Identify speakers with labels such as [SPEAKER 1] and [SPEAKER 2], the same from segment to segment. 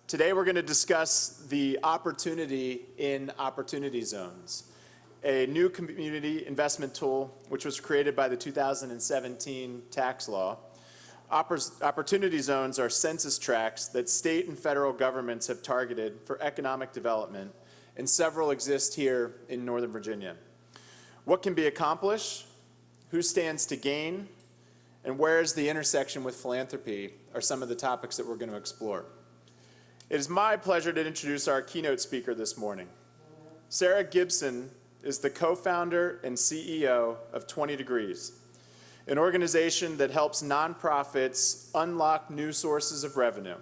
[SPEAKER 1] Today we're going to discuss the opportunity in opportunity zones, a new community investment tool which was created by the 2017 tax law. Opportunity zones are census tracts that state and federal governments have targeted for economic development, and several exist here in Northern Virginia. What can be accomplished, who stands to gain, and where is the intersection with philanthropy are some of the topics that we're going to explore. It is my pleasure to introduce our keynote speaker this morning. Sarah Gibson is the co-founder and CEO of 20 Degrees, an organization that helps nonprofits unlock new sources of revenue.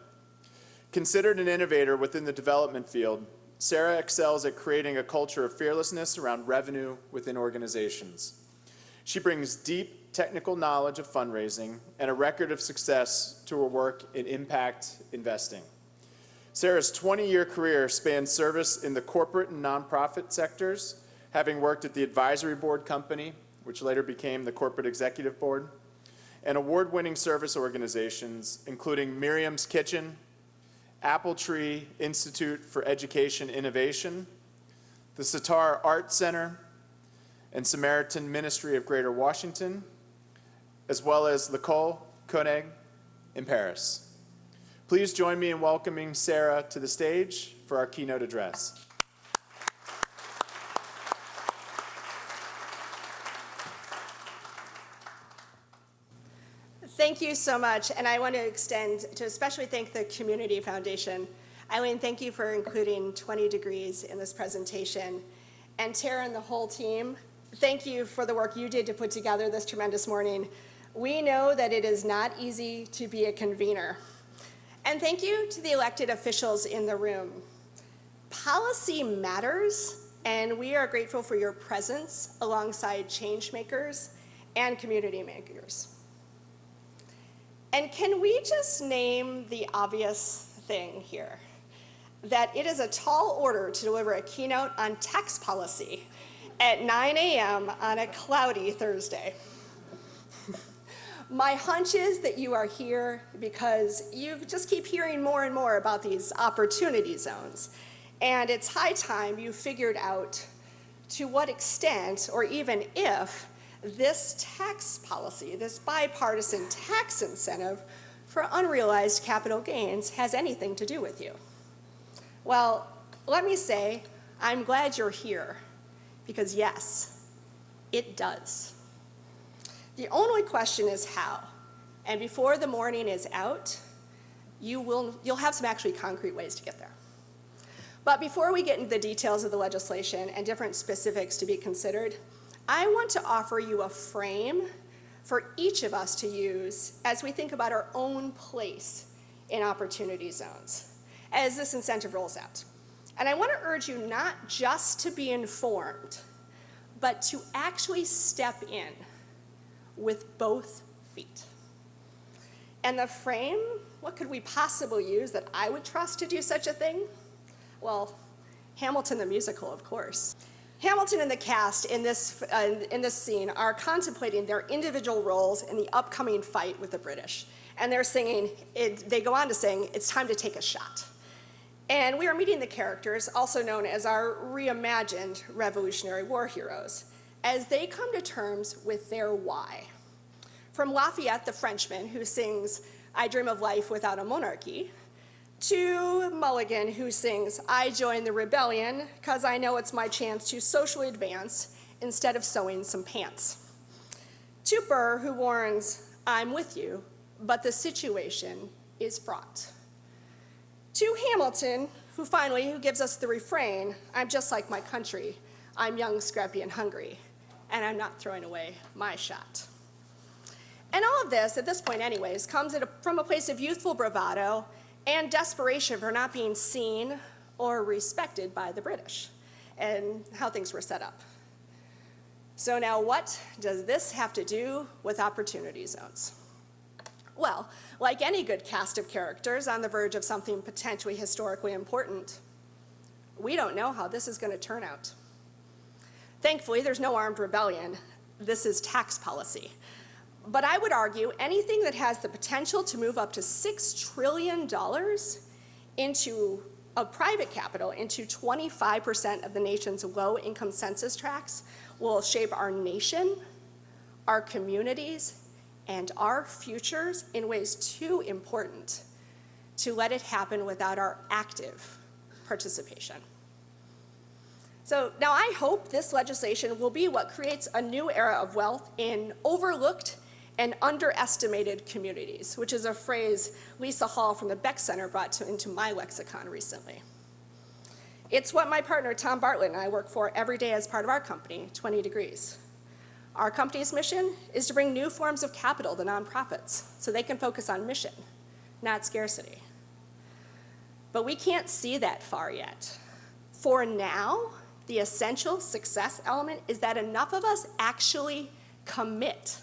[SPEAKER 1] Considered an innovator within the development field, Sarah excels at creating a culture of fearlessness around revenue within organizations. She brings deep technical knowledge of fundraising and a record of success to her work in impact investing. Sarah's 20-year career spans service in the corporate and nonprofit sectors, having worked at the Advisory Board Company, which later became the Corporate Executive Board, and award-winning service organizations, including Miriam's Kitchen, Apple Tree Institute for Education Innovation, the Sitar Art Center, and Samaritan Ministry of Greater Washington, as well as L'École Koenig in Paris. Please join me in welcoming Sarah to the stage for our keynote address.
[SPEAKER 2] Thank you so much, and I want to extend to especially thank the Community Foundation. Eileen, thank you for including 20 Degrees in this presentation. And Tara and the whole team, thank you for the work you did to put together this tremendous morning. We know that it is not easy to be a convener. And thank you to the elected officials in the room. Policy matters, and we are grateful for your presence alongside change makers and community makers. And can we just name the obvious thing here? That it is a tall order to deliver a keynote on tax policy at 9 a.m. on a cloudy Thursday. My hunch is that you are here because you just keep hearing more and more about these opportunity zones. And it's high time you figured out to what extent, or even if, this tax policy, this bipartisan tax incentive for unrealized capital gains has anything to do with you. Well, let me say, I'm glad you're here, because yes, it does. The only question is how, and before the morning is out, you'll have some actually concrete ways to get there. But before we get into the details of the legislation and different specifics to be considered, I want to offer you a frame for each of us to use as we think about our own place in opportunity zones as this incentive rolls out. And I want to urge you not just to be informed, but to actually step in with both feet. And the frame, what could we possibly use that I would trust to do such a thing? Well, Hamilton the musical, of course. Hamilton and the cast in this scene are contemplating their individual roles in the upcoming fight with the British. And they're singing, they go on to sing, "It's time to take a shot." And we are meeting the characters, also known as our reimagined Revolutionary War heroes, as they come to terms with their why. From Lafayette, the Frenchman, who sings, "I dream of life without a monarchy," to Mulligan, who sings, "I join the rebellion because I know it's my chance to socially advance instead of sewing some pants," to Burr, who warns, "I'm with you, but the situation is fraught," to Hamilton, who gives us the refrain, "I'm just like my country. I'm young, scrappy, and hungry, and I'm not throwing away my shot." And all of this, at this point anyways, comes from a place of youthful bravado and desperation for not being seen or respected by the British and how things were set up. So now what does this have to do with opportunity zones? Well, like any good cast of characters on the verge of something potentially historically important, we don't know how this is going to turn out. Thankfully, there's no armed rebellion. This is tax policy. But I would argue anything that has the potential to move up to $6 trillion of private capital into 25% of the nation's low-income census tracts will shape our nation, our communities, and our futures in ways too important to let it happen without our active participation. So now I hope this legislation will be what creates a new era of wealth in overlooked and underestimated communities, which is a phrase Lisa Hall from the Beck Center brought into my lexicon recently. It's what my partner Tom Bartlett and I work for every day as part of our company, 20 Degrees. Our company's mission is to bring new forms of capital to nonprofits so they can focus on mission, not scarcity. But we can't see that far yet. For now, the essential success element is that enough of us actually commit,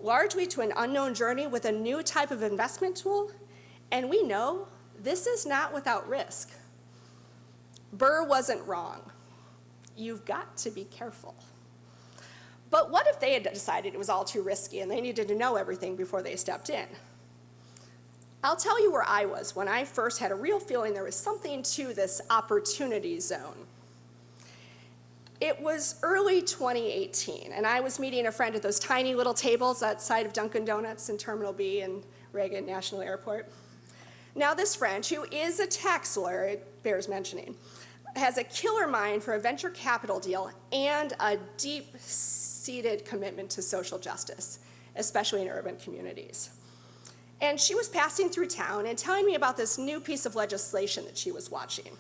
[SPEAKER 2] largely to an unknown journey with a new type of investment tool, and we know this is not without risk. Burr wasn't wrong. You've got to be careful. But what if they had decided it was all too risky and they needed to know everything before they stepped in? I'll tell you where I was when I first had a real feeling there was something to this opportunity zone. It was early 2018, and I was meeting a friend at those tiny little tables outside of Dunkin' Donuts in Terminal B in Reagan National Airport. Now this friend, who is a tax lawyer, it bears mentioning, has a killer mind for a venture capital deal and a deep-seated commitment to social justice, especially in urban communities. And she was passing through town and telling me about this new piece of legislation that she was watching.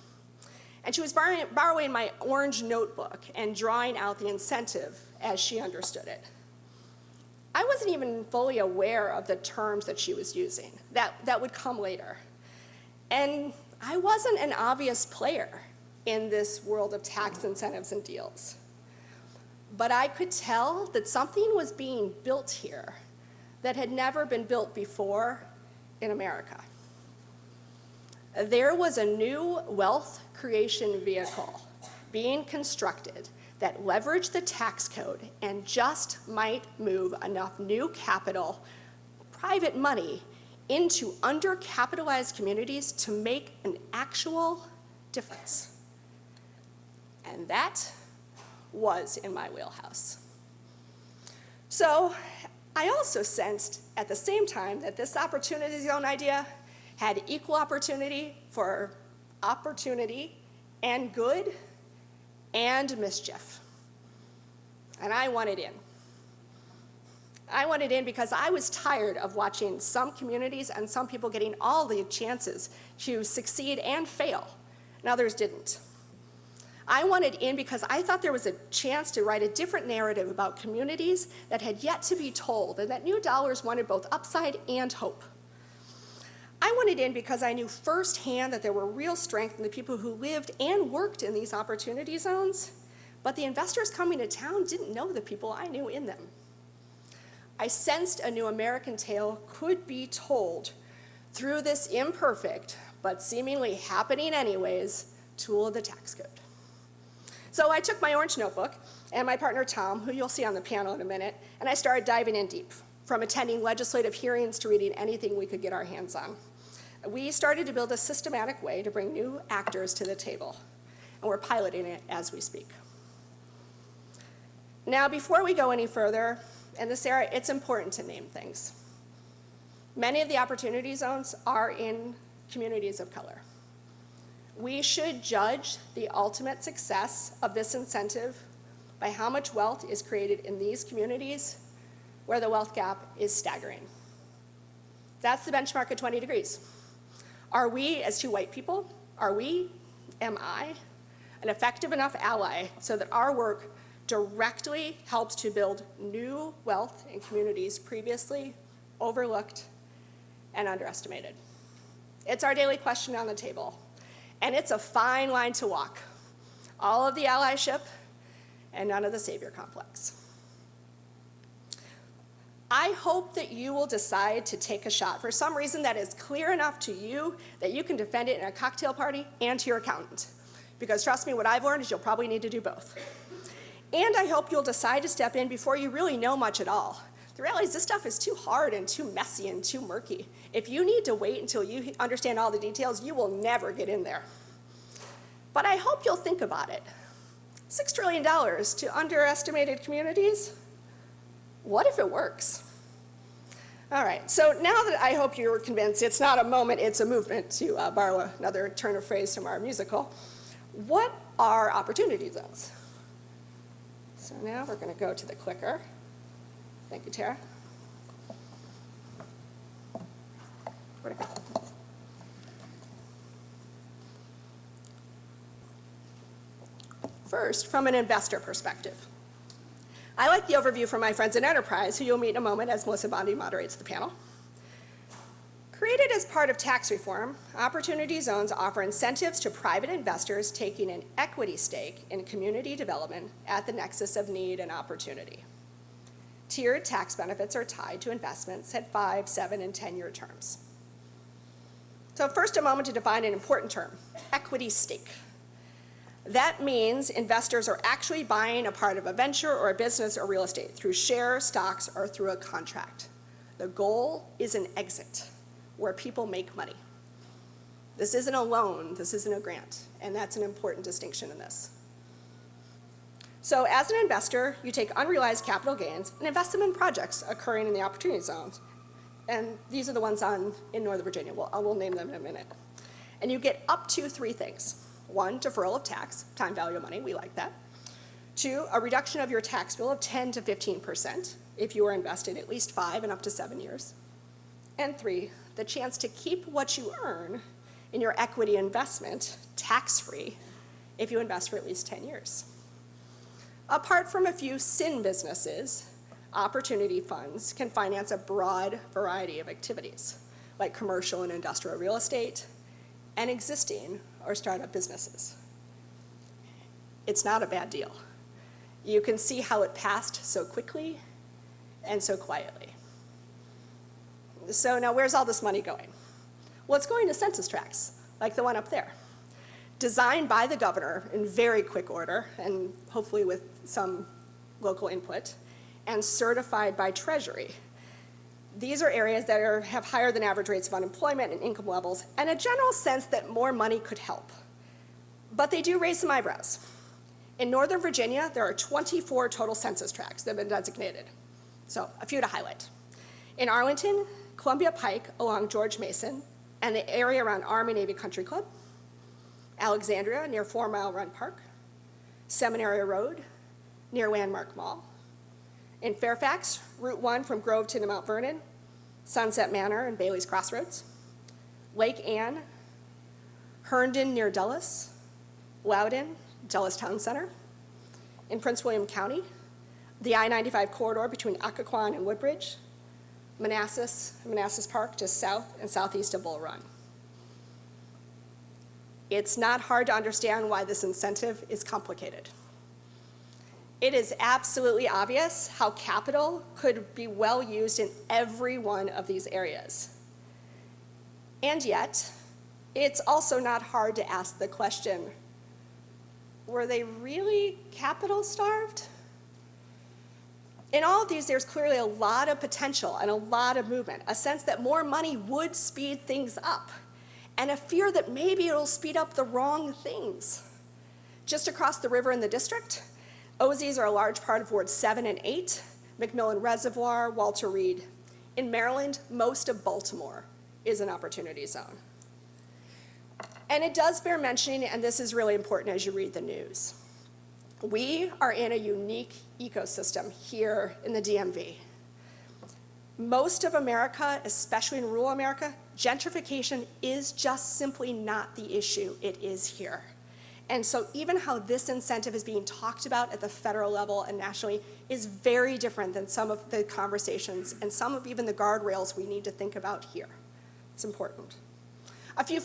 [SPEAKER 2] And she was borrowing my orange notebook and drawing out the incentive as she understood it. I wasn't even fully aware of the terms that she was using. That would come later. And I wasn't an obvious player in this world of tax incentives and deals. But I could tell that something was being built here that had never been built before in America. There was a new wealth creation vehicle being constructed that leveraged the tax code and just might move enough new capital, private money, into undercapitalized communities to make an actual difference. And that was in my wheelhouse. So I also sensed at the same time that this opportunity zone idea had equal opportunity for opportunity and good and mischief. And I wanted in. I wanted in because I was tired of watching some communities and some people getting all the chances to succeed and fail, and others didn't. I wanted in because I thought there was a chance to write a different narrative about communities that had yet to be told, and that new dollars wanted both upside and hope. I wanted in because I knew firsthand that there were real strength in the people who lived and worked in these opportunity zones, but the investors coming to town didn't know the people I knew in them. I sensed a new American tale could be told through this imperfect, but seemingly happening anyways, tool of the tax code. So I took my orange notebook and my partner Tom, who you'll see on the panel in a minute, and I started diving in deep, from attending legislative hearings to reading anything we could get our hands on. We started to build a systematic way to bring new actors to the table, and we're piloting it as we speak. Now, before we go any further, in this area, it's important to name things. Many of the opportunity zones are in communities of color. We should judge the ultimate success of this incentive by how much wealth is created in these communities where the wealth gap is staggering. That's the benchmark at 20 degrees. Are we, as two white people, am I, an effective enough ally so that our work directly helps to build new wealth in communities previously overlooked and underestimated? It's our daily question on the table, and it's a fine line to walk. All of the allyship and none of the savior complex. I hope that you will decide to take a shot for some reason that is clear enough to you that you can defend it in a cocktail party and to your accountant. Because trust me, what I've learned is you'll probably need to do both. And I hope you'll decide to step in before you really know much at all, The reality is this stuff is too hard and too messy and too murky. If you need to wait until you understand all the details, you will never get in there. But I hope you'll think about it. $6 trillion to underestimated communities? What if it works? All right, so now that I hope you're convinced it's not a moment, it's a movement, to borrow another turn of phrase from our musical, what are opportunity zones? So now we're going to go to the clicker. Thank you, Tara. Where'd it go? First, from an investor perspective. I like the overview from my friends in Enterprise, who you'll meet in a moment as Melissa Bondi moderates the panel. Created as part of tax reform, opportunity zones offer incentives to private investors taking an equity stake in community development at the nexus of need and opportunity. Tiered tax benefits are tied to investments at 5, 7, and 10-year terms. So first, a moment to define an important term, equity stake. That means investors are actually buying a part of a venture or a business or real estate through shares, stocks, or through a contract. The goal is an exit where people make money. This isn't a loan, this isn't a grant, and that's an important distinction in this. So as an investor, you take unrealized capital gains and invest them in projects occurring in the opportunity zones. And these are the ones in Northern Virginia. I will name them in a minute. And you get up to 3 things. 1, deferral of tax, time value of money, we like that. 2, a reduction of your tax bill of 10 to 15% if you are invested at least 5 and up to 7 years. And 3, the chance to keep what you earn in your equity investment tax-free if you invest for at least 10 years. Apart from a few sin businesses, opportunity funds can finance a broad variety of activities, like commercial and industrial real estate, and existing or startup businesses. It's not a bad deal. You can see how it passed so quickly and so quietly. So now where's all this money going? Well, it's going to census tracts, like the one up there. Designed by the governor in very quick order, and hopefully with some local input, and certified by Treasury. These are areas that have higher than average rates of unemployment and income levels, and a general sense that more money could help. But they do raise some eyebrows. In Northern Virginia, there are 24 total census tracts that have been designated. So a few to highlight. In Arlington, Columbia Pike along George Mason, and the area around Army Navy Country Club. Alexandria near 4 Mile Run Park. Seminary Road near Landmark Mall. In Fairfax, Route 1 from Grove to Mount Vernon, Sunset Manor and Bailey's Crossroads, Lake Anne, Herndon near Dulles, Loudon, Dulles Town Center. In Prince William County, the I-95 corridor between Occoquan and Woodbridge, Manassas Park just south and southeast of Bull Run. It's not hard to understand why this incentive is complicated. It is absolutely obvious how capital could be well used in every one of these areas. And yet, it's also not hard to ask the question, were they really capital starved? In all of these, there's clearly a lot of potential and a lot of movement, a sense that more money would speed things up, and a fear that maybe it'll speed up the wrong things. Just across the river in the district, OZs are a large part of Wards 7 and 8, McMillan Reservoir, Walter Reed. In Maryland, most of Baltimore is an opportunity zone. And it does bear mentioning, and this is really important as you read the news, we are in a unique ecosystem here in the DMV. Most of America, especially in rural America, gentrification is just simply not the issue it is here. And so even how this incentive is being talked about at the federal level and nationally is very different than some of the conversations and some of even the guardrails we need to think about here. It's important. A few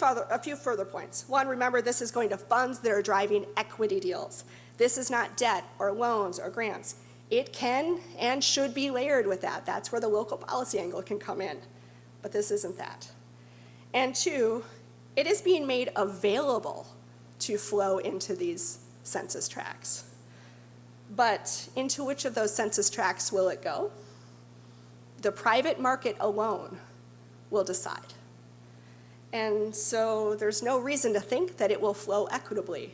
[SPEAKER 2] further points. One, remember this is going to funds that are driving equity deals. This is not debt or loans or grants. It can and should be layered with that. That's where the local policy angle can come in. But this isn't that. And 2, it is being made available to flow into these census tracts. But into which of those census tracts will it go? The private market alone will decide. And so there's no reason to think that it will flow equitably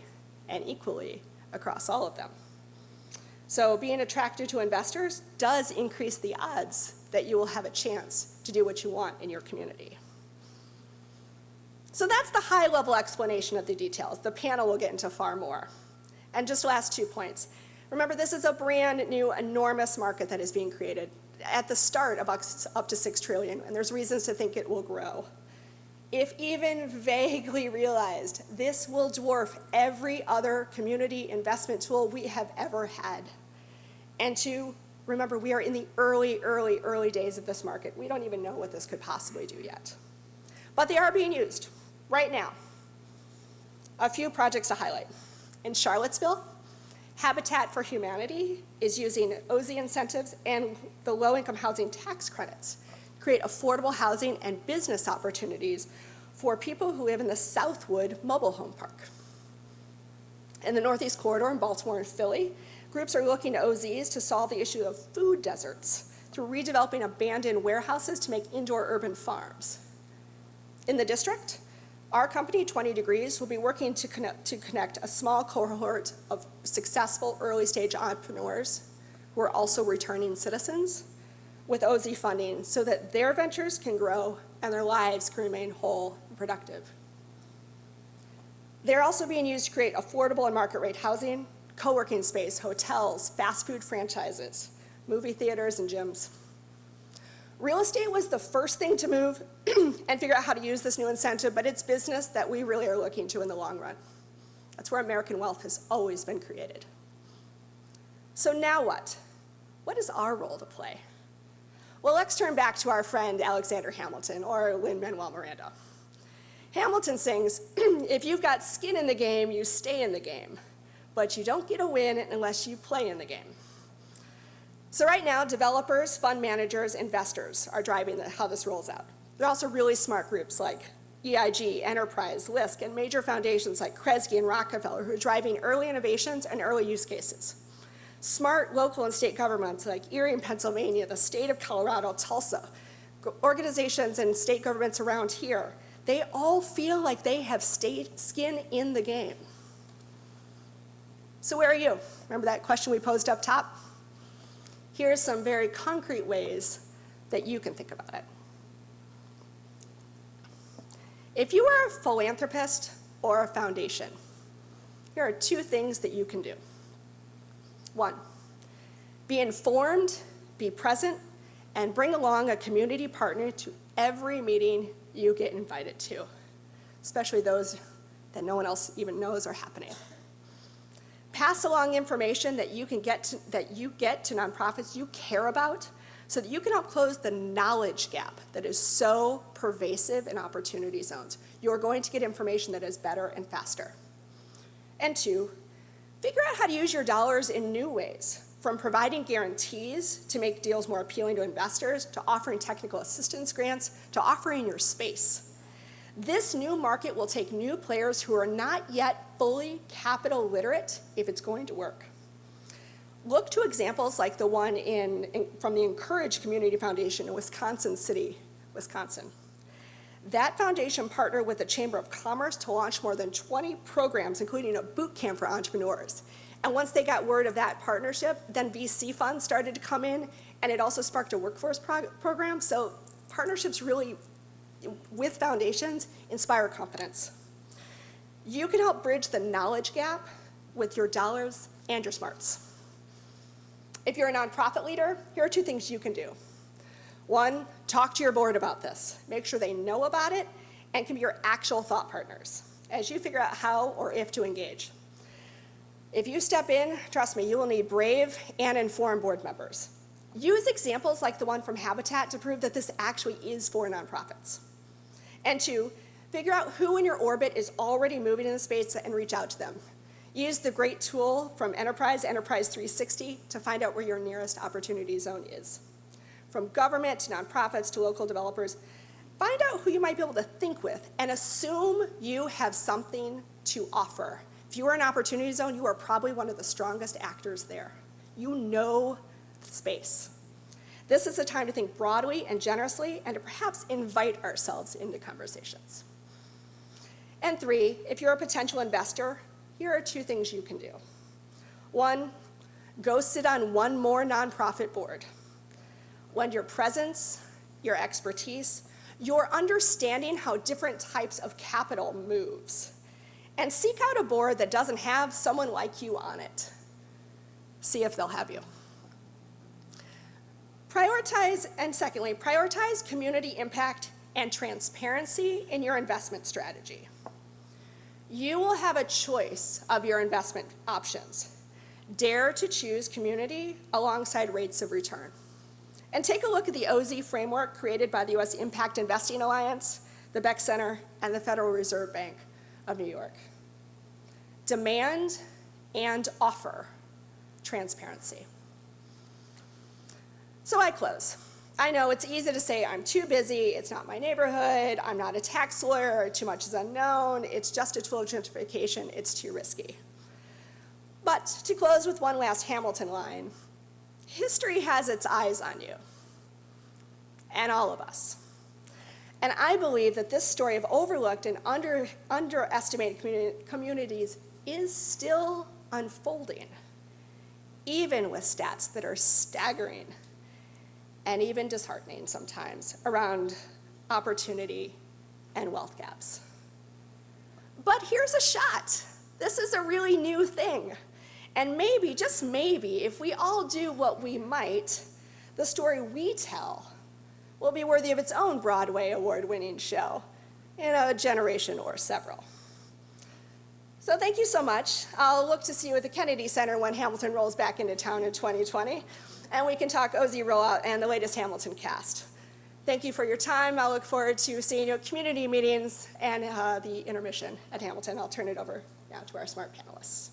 [SPEAKER 2] and equally across all of them. So being attractive to investors does increase the odds that you will have a chance to do what you want in your community. So that's the high-level explanation of the details. The panel will get into far more. And just last 2 points. Remember, this is a brand new, enormous market that is being created at the start of up to $6 trillion, and there's reasons to think it will grow. If even vaguely realized, this will dwarf every other community investment tool we have ever had. And remember, we are in the early days of this market. We don't even know what this could possibly do yet. But they are being used right now. A few projects to highlight. In Charlottesville, Habitat for Humanity is using OZ incentives and the low-income housing tax credits to create affordable housing and business opportunities for people who live in the Southwood Mobile Home Park. In the Northeast Corridor in Baltimore and Philly, groups are looking to OZs to solve the issue of food deserts through redeveloping abandoned warehouses to make indoor urban farms. In the district, our company, 20 Degrees, will be working to connect a small cohort of successful early-stage entrepreneurs who are also returning citizens with OZ funding so that their ventures can grow and their lives can remain whole and productive. They're also being used to create affordable and market-rate housing, co-working space, hotels, fast food franchises, movie theaters, and gyms. Real estate was the first thing to move and figure out how to use this new incentive, but it's business that we really are looking to in the long run. That's where American wealth has always been created. So now what? What is our role to play? Well, let's turn back to our friend Alexander Hamilton, or Lin-Manuel Miranda. Hamilton sings, "If you've got skin in the game, you stay in the game, but you don't get a win unless you play in the game." So right now, developers, fund managers, investors are driving how this rolls out. There are also really smart groups like EIG, Enterprise, LISC, and major foundations like Kresge and Rockefeller who are driving early innovations and early use cases. Smart local and state governments like Erie in Pennsylvania, the state of Colorado, Tulsa, organizations and state governments around here, they all feel like they have skin in the game. So where are you? Remember that question we posed up top? Here's some very concrete ways that you can think about it. If you are a philanthropist or a foundation, here are 2 things that you can do. 1, be informed, be present, and bring along a community partner to every meeting you get invited to, especially those that no one else even knows are happening. Pass along information that you get to nonprofits you care about so that you can help close the knowledge gap that is so pervasive in opportunity zones. You're going to get information that is better and faster. And 2, figure out how to use your dollars in new ways, from providing guarantees to make deals more appealing to investors, to offering technical assistance grants, to offering your space. This new market will take new players who are not yet fully capital literate if it's going to work. Look to examples like the one from the Encourage Community Foundation in Wisconsin City, Wisconsin. That foundation partnered with the Chamber of Commerce to launch more than 20 programs, including a boot camp for entrepreneurs. And once they got word of that partnership, then VC funds started to come in, and it also sparked a workforce program. So partnerships really, with foundations, inspire confidence. You can help bridge the knowledge gap with your dollars and your smarts. If you're a nonprofit leader, here are 2 things you can do. 1, talk to your board about this. Make sure they know about it and can be your actual thought partners as you figure out how or if to engage. If you step in, trust me, you will need brave and informed board members. Use examples like the one from Habitat to prove that this actually is for nonprofits. And 2, figure out who in your orbit is already moving in the space and reach out to them. Use the great tool from Enterprise 360, to find out where your nearest opportunity zone is. From government to nonprofits to local developers, find out who you might be able to think with and assume you have something to offer. If you are an opportunity zone, you are probably one of the strongest actors there. You know the space. This is a time to think broadly and generously and to perhaps invite ourselves into conversations. And 3, if you're a potential investor, here are 2 things you can do. 1, go sit on one more nonprofit board. Lend your presence, your expertise, your understanding how different types of capital moves. And seek out a board that doesn't have someone like you on it. See if they'll have you. Prioritize, and secondly, prioritize community impact and transparency in your investment strategy. You will have a choice of your investment options. Dare to choose community alongside rates of return. And take a look at the OZ framework created by the U.S. Impact Investing Alliance, the Beck Center, and the Federal Reserve Bank of New York. Demand and offer transparency. So I close. I know it's easy to say I'm too busy, it's not my neighborhood, I'm not a tax lawyer, too much is unknown, it's just a tool of gentrification, it's too risky. But to close with one last Hamilton line, history has its eyes on you, and all of us. And I believe that this story of overlooked and underestimated communities is still unfolding, even with stats that are staggering and even disheartening sometimes around opportunity and wealth gaps. But here's a shot. This is a really new thing. And maybe, just maybe, if we all do what we might, the story we tell will be worthy of its own Broadway award-winning show in a generation or several. So thank you so much. I'll look to see you at the Kennedy Center when Hamilton rolls back into town in 2020, and we can talk OZ rollout and the latest Hamilton cast. Thank you for your time. I'll look forward to seeing you at community meetings and the intermission at Hamilton. I'll turn it over now to our smart panelists.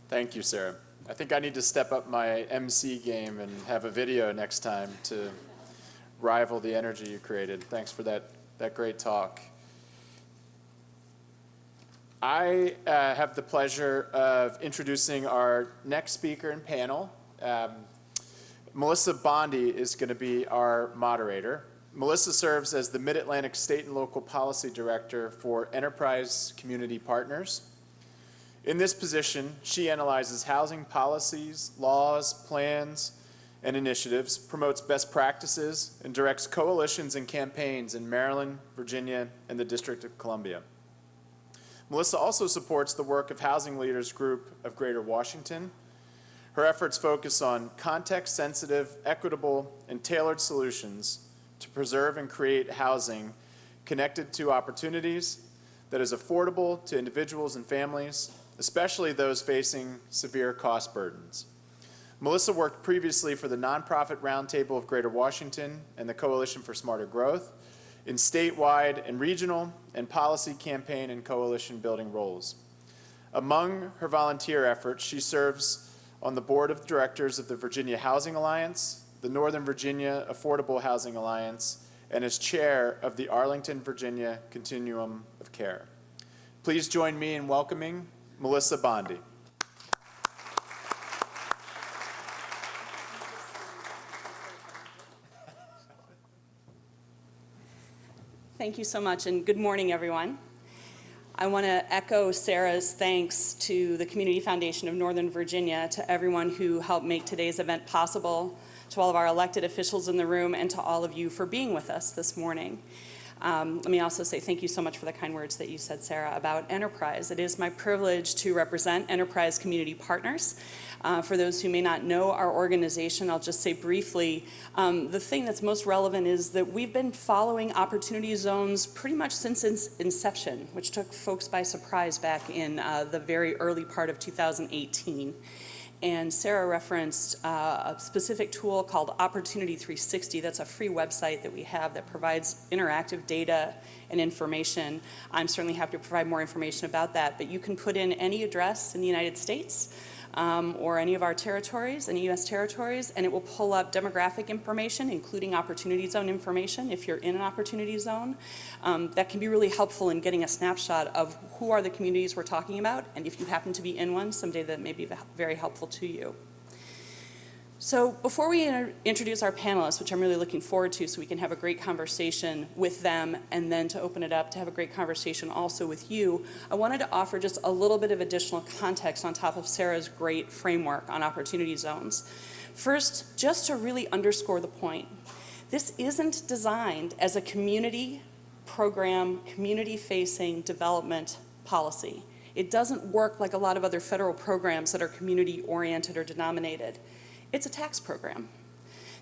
[SPEAKER 1] Thank you, Sarah. I think I need to step up my MC game and have a video next time to rival the energy you created. Thanks for that great talk. I have the pleasure of introducing our next speaker and panel. Melissa Bondi is going to be our moderator. Melissa serves as the Mid-Atlantic State and Local Policy Director for Enterprise Community Partners. In this position, she analyzes housing policies, laws, plans, and initiatives, promotes best practices, and directs coalitions and campaigns in Maryland, Virginia, and the District of Columbia. Melissa also supports the work of Housing Leaders Group of Greater Washington. Her efforts focus on context-sensitive, equitable, and tailored solutions to preserve and create housing connected to opportunities that is affordable to individuals and families, especially those facing severe cost burdens. Melissa worked previously for the Nonprofit Roundtable of Greater Washington and the Coalition for Smarter Growth in statewide and regional and policy campaign and coalition building roles. Among her volunteer efforts, she serves on the board of directors of the Virginia Housing Alliance, the Northern Virginia Affordable Housing Alliance, and is chair of the Arlington, Virginia Continuum of Care. Please join me in welcoming Melissa Bondi.
[SPEAKER 3] Thank you so much, and good morning, everyone. I want to echo Sarah's thanks to the Community Foundation of Northern Virginia, to everyone who helped make today's event possible, to all of our elected officials in the room, and to all of you for being with us this morning. Let me also say thank you so much for the kind words that you said, Sarah, about Enterprise. It is my privilege to represent Enterprise Community Partners. For those who may not know our organization, I'll just say briefly, the thing that's most relevant is that we've been following opportunity zones pretty much since its inception, which took folks by surprise back in the very early part of 2018. And Sarah referenced a specific tool called Opportunity 360. That's a free website that we have that provides interactive data and information. I'm certainly happy to provide more information about that, but you can put in any address in the United States, or any of our territories, any U.S. territories, and it will pull up demographic information, including opportunity zone information if you're in an opportunity zone. That can be really helpful in getting a snapshot of who are the communities we're talking about, and if you happen to be in one, someday that may be very helpful to you. So before we introduce our panelists, which I'm really looking forward to so we can have a great conversation with them and then to open it up to have a great conversation also with you, I wanted to offer just a little bit of additional context on top of Sarah's great framework on opportunity zones. First, just to really underscore the point, this isn't designed as a community program, community-facing development policy. It doesn't work like a lot of other federal programs that are community-oriented or denominated. It's a tax program.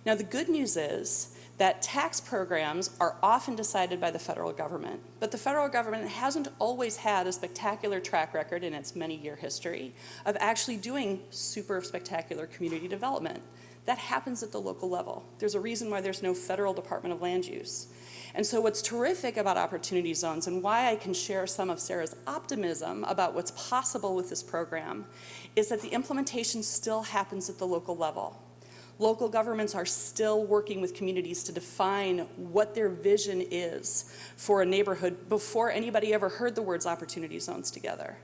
[SPEAKER 3] Now, the good news is that tax programs are often decided by the federal government, but the federal government hasn't always had a spectacular track record in its many-year history of actually doing super spectacular community development. That happens at the local level. There's a reason why there's no federal Department of Land Use. And so what's terrific about opportunity zones and why I can share some of Sarah's optimism about what's possible with this program is that the implementation still happens at the local level. Local governments are still working with communities to define what their vision is for a neighborhood before anybody ever heard the words opportunity zones together.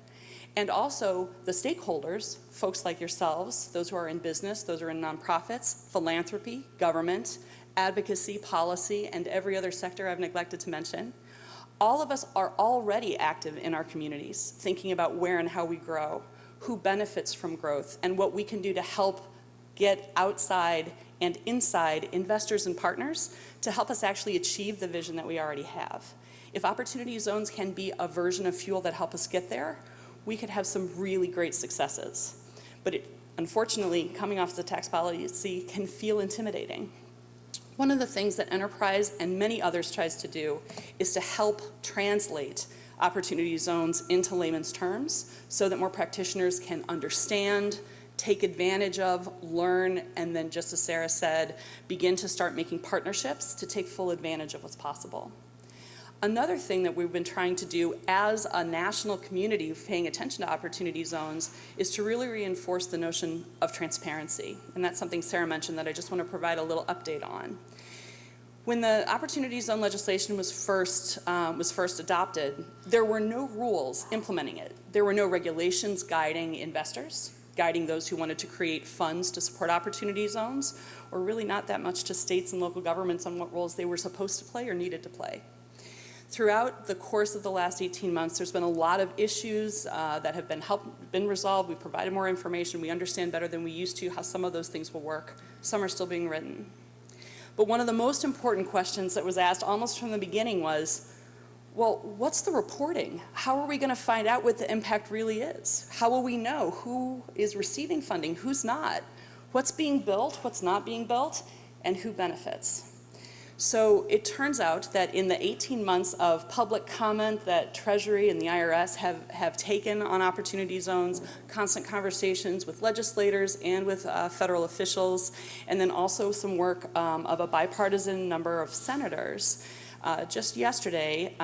[SPEAKER 3] And also the stakeholders, folks like yourselves, those who are in business, those who are in nonprofits, philanthropy, government, advocacy, policy, and every other sector I've neglected to mention. All of us are already active in our communities, thinking about where and how we grow, who benefits from growth, and what we can do to help get outside and inside investors and partners to help us actually achieve the vision that we already have. If opportunity zones can be a version of fuel that help us get there, we could have some really great successes. But unfortunately, coming off the tax policy can feel intimidating. One of the things that Enterprise and many others tries to do is to help translate opportunity zones into layman's terms so that more practitioners can understand, take advantage of, learn, and then, just as Sarah said, begin to start making partnerships to take full advantage of what's possible. Another thing that we've been trying to do as a national community paying attention to opportunity zones is to really reinforce the notion of transparency. And that's something Sarah mentioned that I just want to provide a little update on. When the opportunity zone legislation was first adopted, there were no rules implementing it. There were no regulations guiding investors, guiding those who wanted to create funds to support opportunity zones, or really not that much to states and local governments on what roles they were supposed to play or needed to play. Throughout the course of the last 18 months, there's been a lot of issues that have been resolved. We've provided more information. We understand better than we used to how some of those things will work. Some are still being written. But one of the most important questions that was asked almost from the beginning was, well, what's the reporting? How are we going to find out what the impact really is? How will we know who is receiving funding, who's not? What's being built, what's not being built, and who benefits? So it turns out that in the 18 months of public comment that Treasury and the IRS have taken on opportunity zones, constant conversations with legislators and with federal officials, and then also some work of a bipartisan number of senators, just yesterday,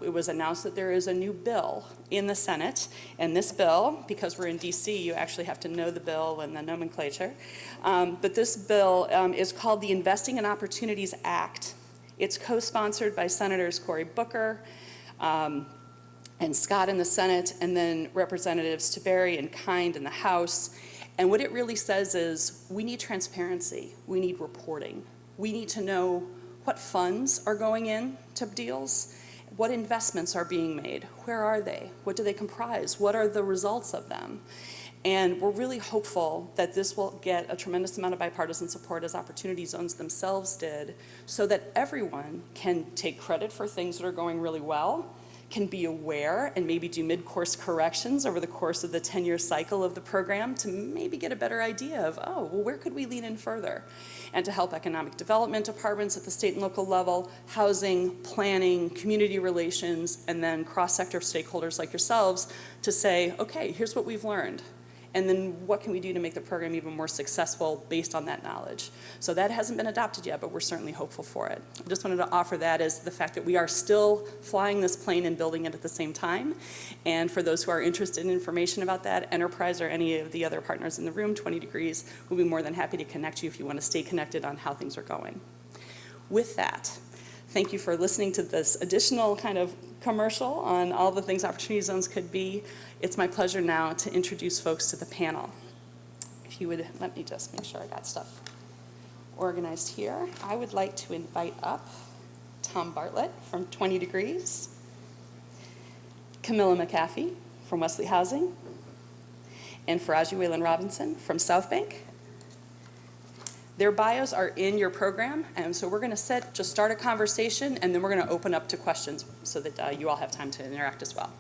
[SPEAKER 3] it was announced that there is a new bill in the Senate, and this bill, because we're in DC, you actually have to know the bill and the nomenclature, but this bill is called the Investing in Opportunities Act. It's co-sponsored by Senators Cory Booker and Scott in the Senate, and then Representatives Tiberi and Kind in the House, and what it really says is we need transparency, we need reporting, we need to know what funds are going in to deals, what investments are being made, where are they, what do they comprise, what are the results of them. And we're really hopeful that this will get a tremendous amount of bipartisan support as opportunity zones themselves did, so that everyone can take credit for things that are going really well, can be aware and maybe do mid-course corrections over the course of the 10-year cycle of the program to maybe get a better idea of, oh, well, where could we lean in further? And to help economic development departments at the state and local level, housing, planning, community relations, and then cross-sector stakeholders like yourselves to say, okay, here's what we've learned. And then what can we do to make the program even more successful based on that knowledge? So that hasn't been adopted yet, but we're certainly hopeful for it. I just wanted to offer that as the fact that we are still flying this plane and building it at the same time. And for those who are interested in information about that, Enterprise or any of the other partners in the room, 20 Degrees, will be more than happy to connect you if you want to stay connected on how things are going. With that, thank you for listening to this additional kind of commercial on all the things Opportunity Zones could be. It's my pleasure now to introduce folks to the panel. If you would let me just make sure I got stuff organized here. I would like to invite up Tom Bartlett from 20 Degrees, Camilla McAfee from Wesley Housing, and Faraji Whalen Robinson from South Bank. Their bios are in your program, and so we're going to just start a conversation, and then we're going to open up to questions so that you all have time to interact as well.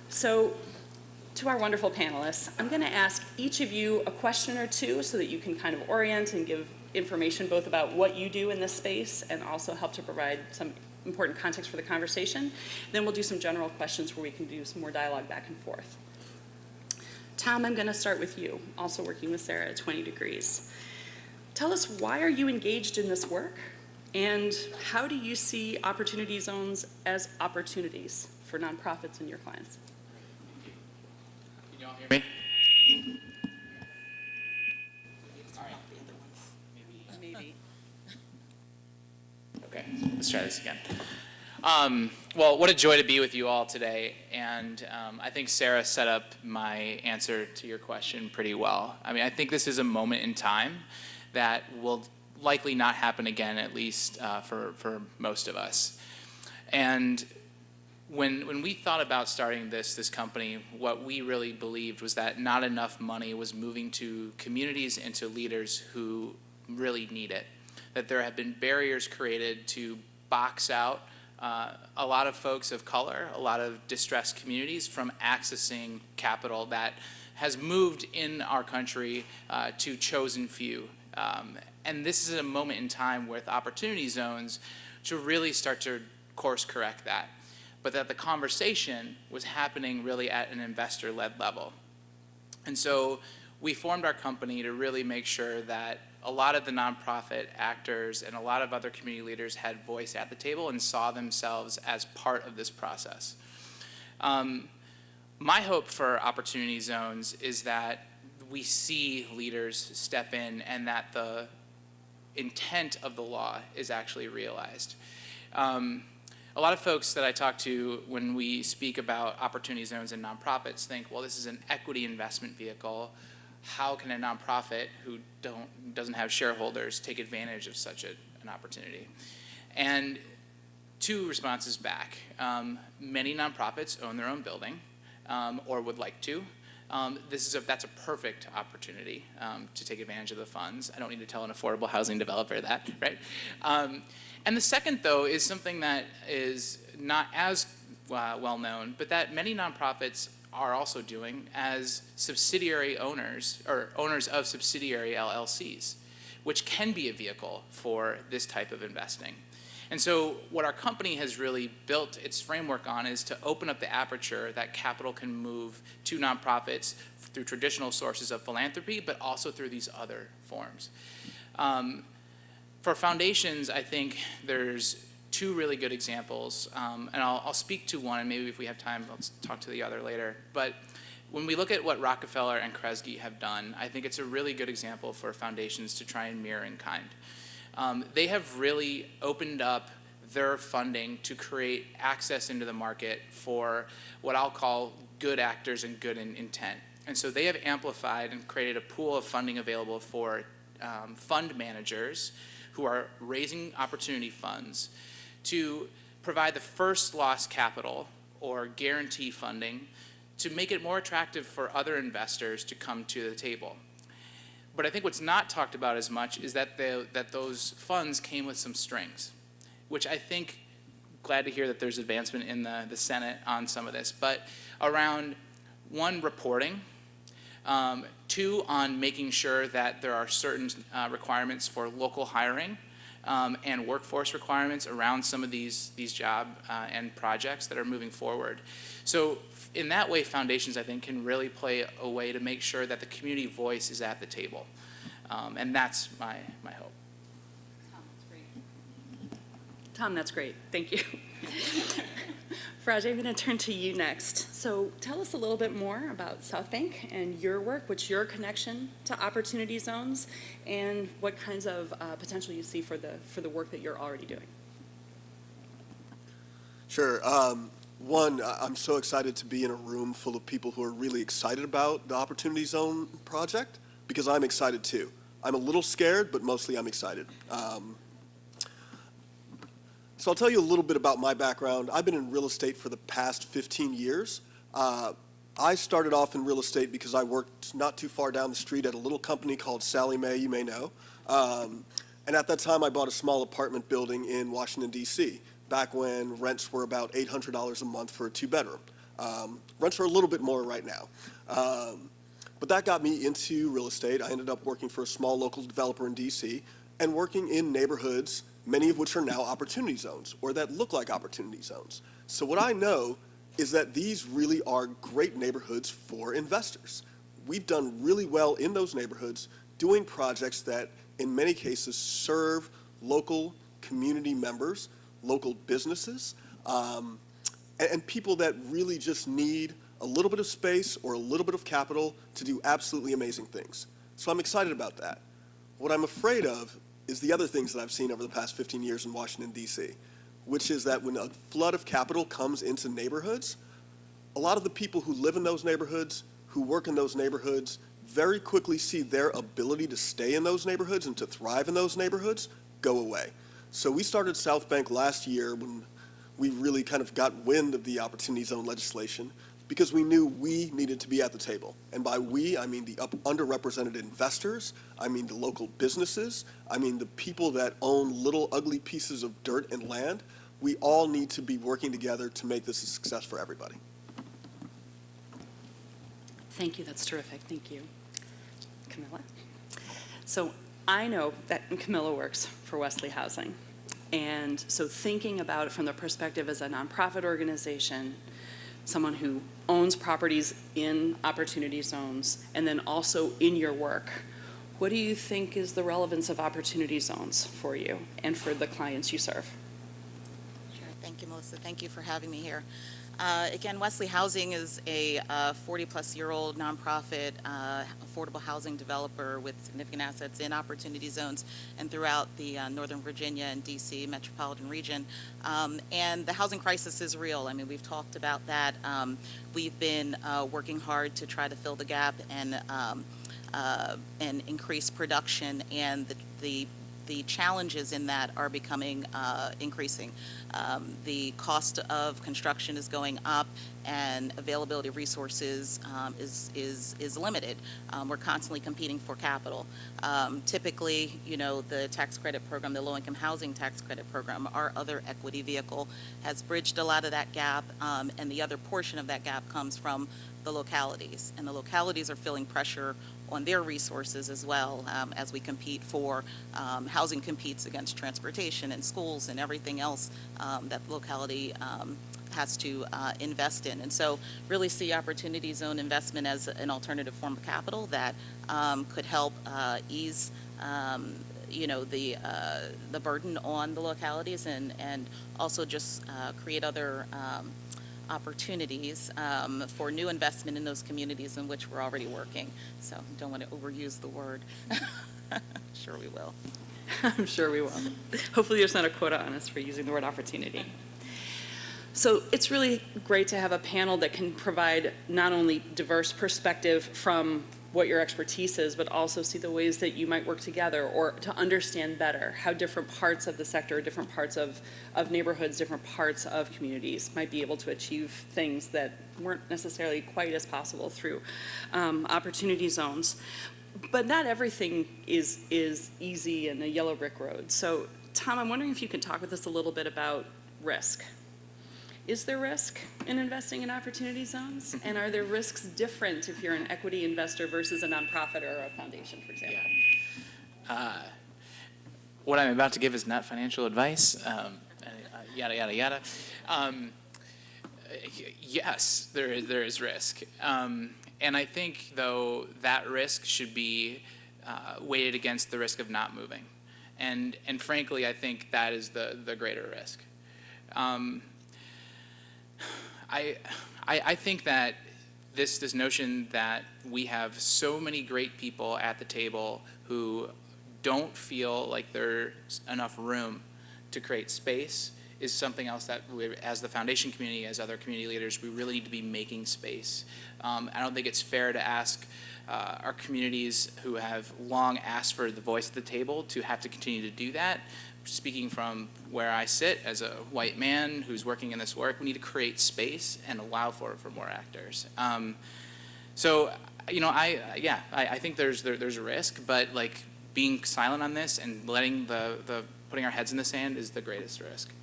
[SPEAKER 3] So, to our wonderful panelists, I'm going to ask each of you a question or two so that you can kind of orient and give information both about what you do in this space and also help to provide some important context for the conversation. Then we'll do some general questions where we can do some more dialogue back and forth. Tom, I'm going to start with you, also working with Sarah at 20 Degrees. Tell us, why are you engaged in this work, and how do you see opportunity zones as opportunities for nonprofits and your clients?
[SPEAKER 4] Can you all hear me?
[SPEAKER 3] Maybe.
[SPEAKER 4] Okay, let's try this again. Well, what a joy to be with you all today, and I think Sarah set up my answer to your question pretty well. I mean, I think this is a moment in time that will likely not happen again, at least for most of us. And when we thought about starting this company, what we really believed was that not enough money was moving to communities and to leaders who really need it. That there have been barriers created to box out a lot of folks of color, a lot of distressed communities from accessing capital that has moved in our country to chosen few. And this is a moment in time with opportunity zones to really start to course correct that. But that the conversation was happening really at an investor-led level. And so we formed our company to really make sure that a lot of the nonprofit actors and a lot of other community leaders had voice at the table and saw themselves as part of this process. My hope for opportunity zones is that we see leaders step in and that the intent of the law is actually realized. A lot of folks that I talk to when we speak about opportunity zones and nonprofits think, well, this is an equity investment vehicle. How can a nonprofit who doesn't have shareholders take advantage of such an opportunity? And two responses back. Many nonprofits own their own building or would like to. That's a perfect opportunity to take advantage of the funds. I don't need to tell an affordable housing developer that, right? And the second, though, is something that is not as well known, but that many nonprofits are also doing as subsidiary owners or owners of subsidiary LLCs, which can be a vehicle for this type of investing. And so what our company has really built its framework on is to open up the aperture that capital can move to nonprofits through traditional sources of philanthropy, but also through these other forms. For foundations, I think there's two really good examples, and I'll speak to one, and maybe if we have time, let's talk to the other later. But when we look at what Rockefeller and Kresge have done, I think it's a really good example for foundations to try and mirror in kind. They have really opened up their funding to create access into the market for what I'll call good actors and good intent. And so they have amplified and created a pool of funding available for fund managers who are raising opportunity funds to provide the first loss capital or guarantee funding to make it more attractive for other investors to come to the table. But I think what's not talked about as much is that those funds came with some strings, which I think, glad to hear that there's advancement in the Senate on some of this, but around one, reporting, two, on making sure that there are certain requirements for local hiring and workforce requirements around some of these job and projects that are moving forward. So in that way, foundations, I think, can really play a way to make sure that the community voice is at the table. And that's my hope.
[SPEAKER 3] Tom, that's great. Thank you. Faraj, I'm going to turn to you next. So tell us a little bit more about South Bank and your work. What's your connection to opportunity zones, and what kinds of potential you see for the work that you're already doing?
[SPEAKER 5] Sure. One, I'm so excited to be in a room full of people who are really excited about the Opportunity Zone project, because I'm excited too. I'm a little scared, but mostly I'm excited. So I'll tell you a little bit about my background. I've been in real estate for the past 15 years. I started off in real estate because I worked not too far down the street at a little company called Sallie Mae, you may know. And at that time, I bought a small apartment building in Washington, D.C., back when rents were about $800 a month for a two-bedroom. Rents are a little bit more right now. But that got me into real estate. I ended up working for a small local developer in D.C. and working in neighborhoods, many of which are now opportunity zones, or that look like opportunity zones. So what I know is that these really are great neighborhoods for investors. We've done really well in those neighborhoods doing projects that in many cases serve local community members, local businesses, and people that really just need a little bit of space or a little bit of capital to do absolutely amazing things. So I'm excited about that. What I'm afraid of is the other things that I've seen over the past 15 years in Washington, D.C., which is that when a flood of capital comes into neighborhoods, a lot of the people who live in those neighborhoods, who work in those neighborhoods, very quickly see their ability to stay in those neighborhoods and to thrive in those neighborhoods go away. So we started South Bank last year when we really kind of got wind of the Opportunity Zone legislation, because we knew we needed to be at the table. And by we, I mean the underrepresented investors, I mean the local businesses, I mean the people that own little ugly pieces of dirt and land. We all need to be working together to make this a success for everybody.
[SPEAKER 3] Thank you. That's terrific. Thank you. Camilla? So I know that Camilla works for Wesley Housing. And so thinking about it from the perspective as a nonprofit organization, someone who owns properties in opportunity zones, and then also in your work, what do you think is the relevance of opportunity zones for you and for the clients you serve?
[SPEAKER 6] Sure. Thank you, Melissa. Thank you for having me here. Again, Wesley Housing is a 40-plus-year-old nonprofit affordable housing developer with significant assets in opportunity zones and throughout the Northern Virginia and D.C. metropolitan region. And the housing crisis is real. I mean, we've talked about that. We've been working hard to try to fill the gap and increase production, and the challenges in that are becoming increasing. The cost of construction is going up, and availability of resources is limited. We're constantly competing for capital. Typically, you know, the tax credit program, the low-income housing tax credit program, our other equity vehicle, has bridged a lot of that gap, and the other portion of that gap comes from the localities. And the localities are feeling pressure on their resources as well, as we compete for, housing competes against transportation and schools and everything else that the locality has to invest in. And so really see opportunity zone investment as an alternative form of capital that could help ease you know, the burden on the localities, and also just create other opportunities for new investment in those communities in which we're already working. So don't want to overuse the word. Sure we will.
[SPEAKER 3] I'm sure we will. Hopefully there's not a quota on us for using the word opportunity. So it's really great to have a panel that can provide not only diverse perspective from what your expertise is, but also see the ways that you might work together, or to understand better how different parts of the sector, different parts of neighborhoods, different parts of communities might be able to achieve things that weren't necessarily quite as possible through opportunity zones. But not everything is easy and a yellow brick road. So Tom, I'm wondering if you could talk with us a little bit about risk. Is there risk in investing in opportunity zones? And are there risks different if you're an equity investor versus a nonprofit or a foundation, for example?
[SPEAKER 4] Yeah. what I'm about to give is not financial advice, yada, yada, yada. Yes, there is risk. And I think, though, that risk should be weighted against the risk of not moving. And frankly, I think that is the greater risk. I think that this notion that we have so many great people at the table who don't feel like there's enough room to create space is something else that we, as the foundation community, as other community leaders, we really need to be making space. I don't think it's fair to ask our communities who have long asked for the voice at the table to have to continue to do that. Speaking from where I sit as a white man who's working in this work, we need to create space and allow for more actors. So, you know, I think there's a risk, but like being silent on this and letting putting our heads in the sand is the greatest risk.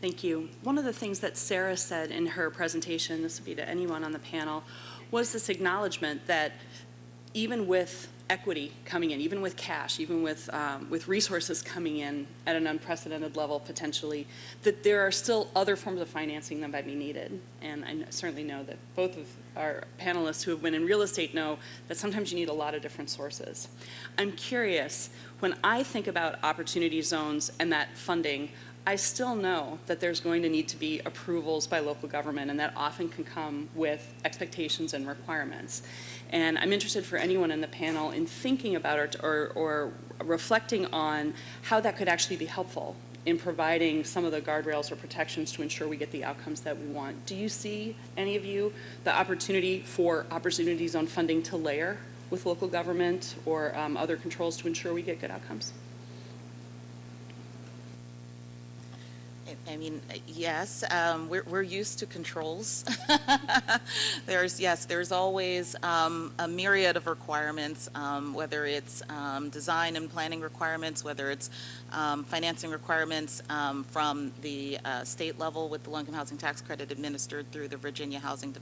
[SPEAKER 3] Thank you. One of the things that Sarah said in her presentation, this would be to anyone on the panel, was this acknowledgement that even with equity coming in, even with cash, even with resources coming in at an unprecedented level potentially, that there are still other forms of financing that might be needed. And I certainly know that both of our panelists who have been in real estate know that sometimes you need a lot of different sources. I'm curious, when I think about opportunity zones and that funding, I still know that there's going to need to be approvals by local government, and that often can come with expectations and requirements. And I'm interested for anyone in the panel in thinking about or reflecting on how that could actually be helpful in providing some of the guardrails or protections to ensure we get the outcomes that we want. Do you see, any of you, the opportunity for opportunity zone funding to layer with local government or other controls to ensure we get good outcomes?
[SPEAKER 6] I mean, yes, we're used to controls. There's always a myriad of requirements, whether it's design and planning requirements, whether it's financing requirements from the state level with the low-income housing tax credit administered through the Virginia Housing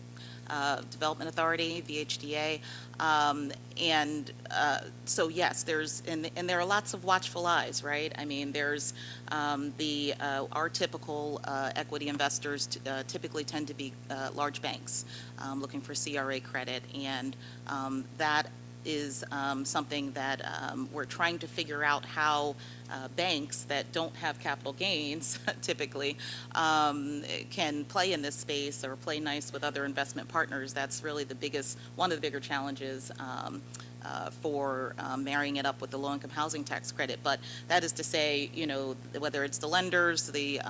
[SPEAKER 6] Development Authority, VHDA, so yes, and there are lots of watchful eyes, right? I mean, there's our typical equity investors typically tend to be large banks looking for CRA credit, and that is something that we're trying to figure out how banks that don't have capital gains typically can play in this space or play nice with other investment partners. That's really one of the bigger challenges for marrying it up with the low-income housing tax credit. But that is to say, you know, whether it's the lenders, the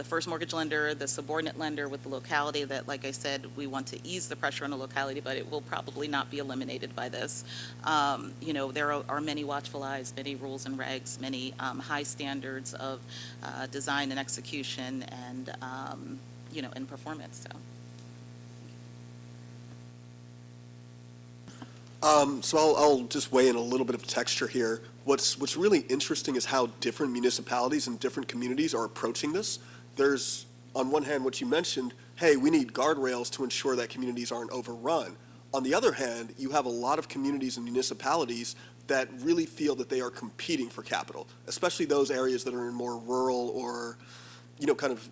[SPEAKER 6] first mortgage lender, the subordinate lender with the locality, that, like I said, we want to ease the pressure on the locality, but it will probably not be eliminated by this. You know, there are many watchful eyes, many rules and regs, many high standards of design and execution and, you know, and performance, so.
[SPEAKER 5] So I'll just weigh in a little bit of texture here. What's really interesting is how different municipalities and different communities are approaching this. There's, on one hand, what you mentioned, hey, we need guardrails to ensure that communities aren't overrun. On the other hand, you have a lot of communities and municipalities that really feel that they are competing for capital, especially those areas that are in more rural or, you know, kind of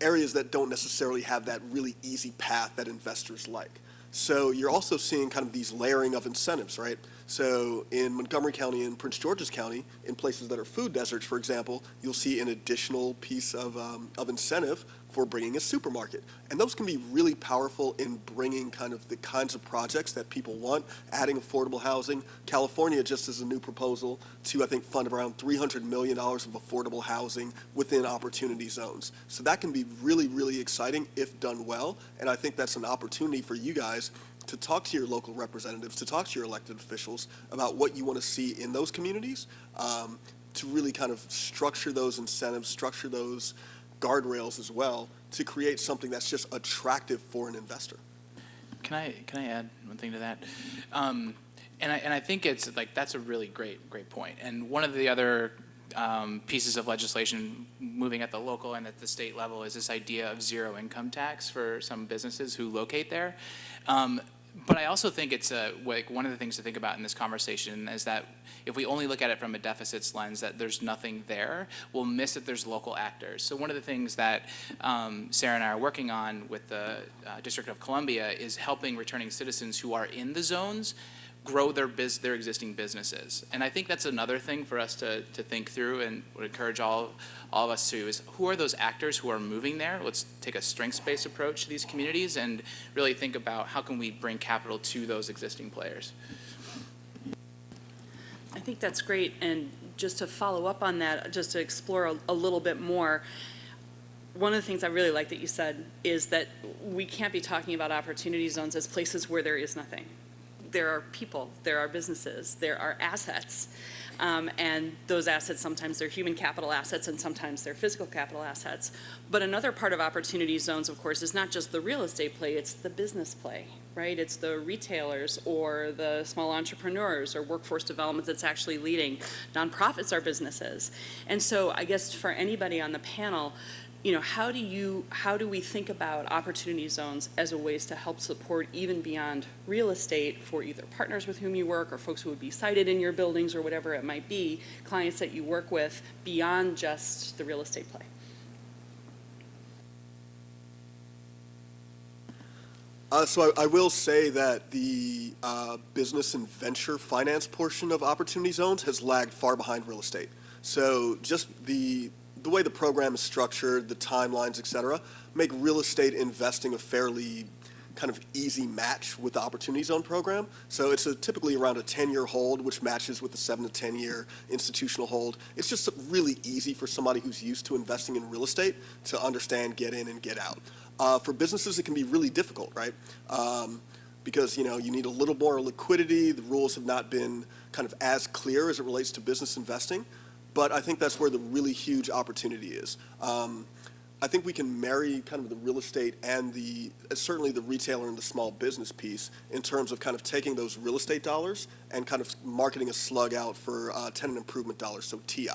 [SPEAKER 5] areas that don't necessarily have that really easy path that investors like. So you're also seeing kind of these layering of incentives, right? So in Montgomery County and Prince George's County, in places that are food deserts, for example, you'll see an additional piece of incentive for bringing a supermarket. And those can be really powerful in bringing kind of the kinds of projects that people want, adding affordable housing. California just as a new proposal to, I think, fund around $300 million of affordable housing within opportunity zones. So that can be really, really exciting if done well. And I think that's an opportunity for you guys to talk to your local representatives, to talk to your elected officials about what you want to see in those communities, to really kind of structure those incentives, structure those guardrails as well, to create something that's just attractive for an investor.
[SPEAKER 4] Can I add one thing to that? And I think it's like that's a really great point. And one of the other pieces of legislation moving at the local and at the state level is this idea of zero income tax for some businesses who locate there. But I also think it's like one of the things to think about in this conversation is that if we only look at it from a deficits lens, that there's nothing there, we'll miss that there's local actors. So one of the things that Sarah and I are working on with the District of Columbia is helping returning citizens who are in the zones grow their existing businesses. And I think that's another thing for us to think through, and would encourage all of us to, is who are those actors who are moving there? Let's take a strengths-based approach to these communities and really think about how can we bring capital to those existing players.
[SPEAKER 3] I think that's great, and just to follow up on that, just to explore a little bit more, one of the things I really like that you said is that we can't be talking about opportunity zones as places where there is nothing. There are people, there are businesses, there are assets, and those assets, sometimes they're human capital assets and sometimes they're physical capital assets. But another part of opportunity zones, of course, is not just the real estate play, it's the business play, right? It's the retailers or the small entrepreneurs or workforce development that's actually leading. Nonprofits are businesses. And so I guess for anybody on the panel, you know, how do we think about opportunity zones as a ways to help support even beyond real estate for either partners with whom you work or folks who would be sited in your buildings or whatever it might be, clients that you work with beyond just the real estate play?
[SPEAKER 5] So I will say that the business and venture finance portion of opportunity zones has lagged far behind real estate. So just the way the program is structured, the timelines, et cetera, make real estate investing a fairly kind of easy match with the Opportunity Zone program. So it's typically around a 10-year hold, which matches with the 7 to 10-year institutional hold. It's just really easy for somebody who's used to investing in real estate to understand, get in and get out. For businesses, it can be really difficult, right? Because, you know, you need a little more liquidity. The rules have not been kind of as clear as it relates to business investing. But I think that's where the really huge opportunity is. I think we can marry kind of the real estate and certainly the retailer and the small business piece in terms of kind of taking those real estate dollars and kind of marketing a slug out for tenant improvement dollars, so TI.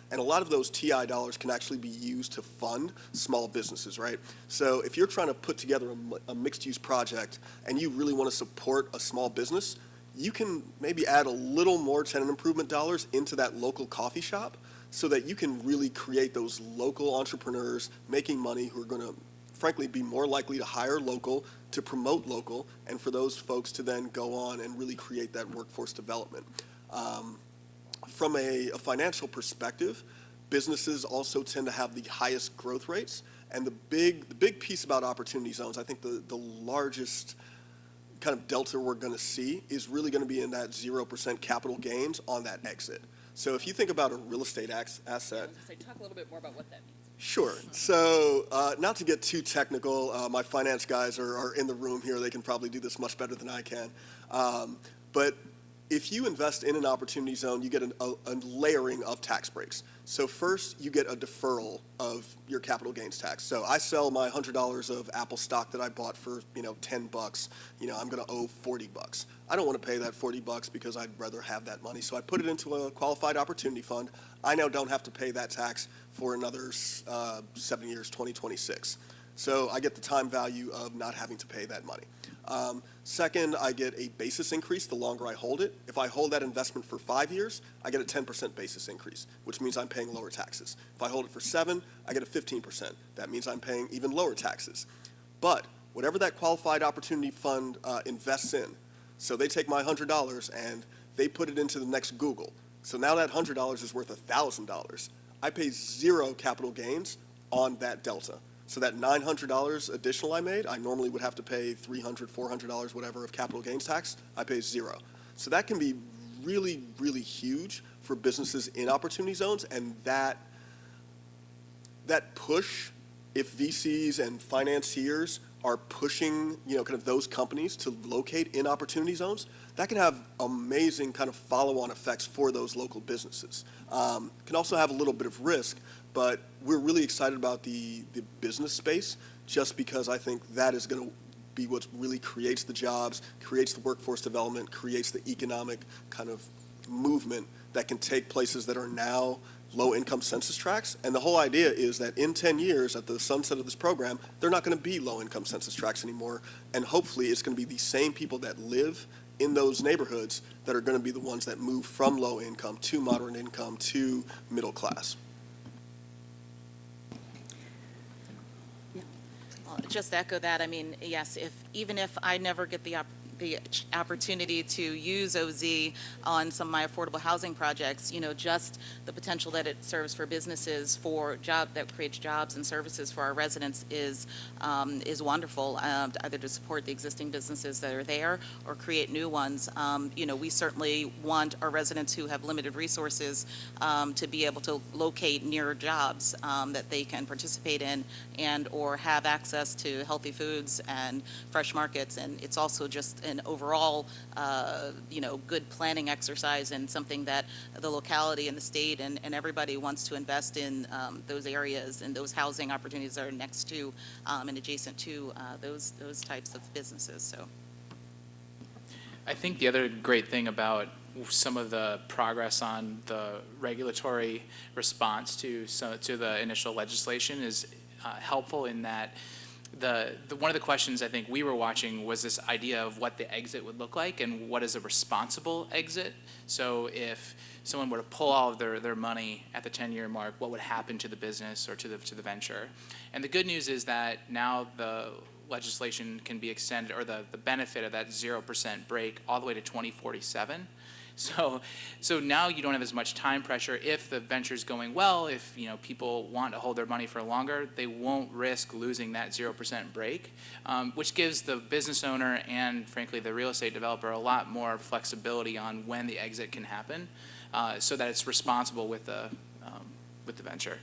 [SPEAKER 5] And a lot of those TI dollars can actually be used to fund small businesses, right? So if you're trying to put together a mixed-use project and you really want to support a small business, you can maybe add a little more tenant improvement dollars into that local coffee shop so that you can really create those local entrepreneurs making money who are going to, frankly, be more likely to hire local, to promote local, and for those folks to then go on and really create that workforce development. From a financial perspective, businesses also tend to have the highest growth rates, and the big piece about opportunity zones, I think the largest kind of delta we're going to see is really going to be in that 0% capital gains on that exit. So if you think about a real estate asset.
[SPEAKER 3] Talk a little bit more about what that means.
[SPEAKER 5] Sure. So not to get too technical, my finance guys are in the room here. They can probably do this much better than I can. But if you invest in an opportunity zone, you get a layering of tax breaks. So first, you get a deferral of your capital gains tax. So I sell my $100 of Apple stock that I bought for, $10. I'm going to owe $40. I don't want to pay that $40 because I'd rather have that money. So I put it into a qualified opportunity fund. I now don't have to pay that tax for another 7 years, 2026. So I get the time value of not having to pay that money. Second, I get a basis increase the longer I hold it. If I hold that investment for 5 years, I get a 10% basis increase, which means I'm paying lower taxes. If I hold it for 7, I get a 15%. That means I'm paying even lower taxes. But whatever that qualified opportunity fund invests in, so they take my $100 and they put it into the next Google. So now that $100 is worth $1,000. I pay 0 capital gains on that delta. So that $900 additional I made, I normally would have to pay $300, $400, whatever, of capital gains tax. I pay 0. So that can be really, really huge for businesses in opportunity zones, and that push, if VCs and financiers are pushing, kind of those companies to locate in opportunity zones, that can have amazing kind of follow-on effects for those local businesses. Can also have a little bit of risk, but we're really excited about the business space just because I think that is going to be what really creates the jobs, creates the workforce development, creates the economic kind of movement that can take places that are now, low-income census tracts. And the whole idea is that in 10 years, at the sunset of this program, they're not going to be low-income census tracts anymore. And hopefully it's going to be the same people that live in those neighborhoods that are going to be the ones that move from low income to moderate income to middle class.
[SPEAKER 6] Well, just echo that. I mean, yes, even if I never get the opportunity to use OZ on some of my affordable housing projects, you know, just the potential that it serves for businesses, that creates jobs and services for our residents is wonderful, either to support the existing businesses that are there or create new ones. You know, we certainly want our residents who have limited resources to be able to locate near jobs that they can participate in and or have access to healthy foods and fresh markets. And it's also just an overall, you know, good planning exercise and something that the locality and the state and everybody wants to invest in those areas and those housing opportunities that are next to and adjacent to those types of businesses. So,
[SPEAKER 4] I think the other great thing about some of the progress on the regulatory response to the initial legislation is helpful in that one of the questions I think we were watching was this idea of what the exit would look like and what is a responsible exit. So if someone were to pull all of their money at the 10-year mark, what would happen to the business or to the venture? And the good news is that now the legislation can be extended, or the benefit of that 0% break all the way to 2047. So now you don't have as much time pressure. If the venture's going well, if people want to hold their money for longer, they won't risk losing that 0% break, which gives the business owner and frankly the real estate developer a lot more flexibility on when the exit can happen, so that it's responsible with the venture.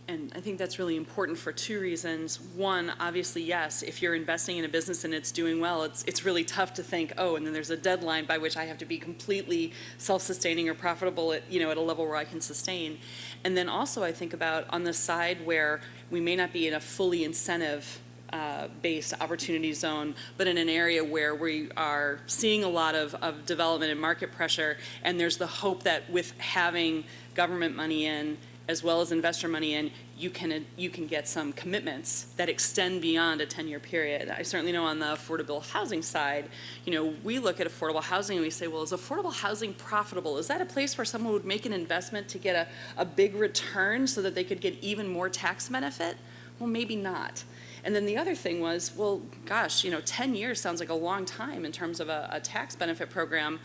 [SPEAKER 3] And I think that's really important for two reasons. One, obviously, yes, if you're investing in a business and it's doing well, it's really tough to think, oh, and then there's a deadline by which I have to be completely self-sustaining or profitable at a level where I can sustain. And then also I think about on the side where we may not be in a fully incentive-based opportunity zone, but in an area where we are seeing a lot of development and market pressure, and there's the hope that with having government money in, as well as investor money in, you can get some commitments that extend beyond a 10-year period. I certainly know on the affordable housing side, we look at affordable housing and we say, well, is affordable housing profitable? Is that a place where someone would make an investment to get a big return so that they could get even more tax benefit? Well, maybe not. And then the other thing was, well, gosh, 10 years sounds like a long time in terms of a tax benefit program,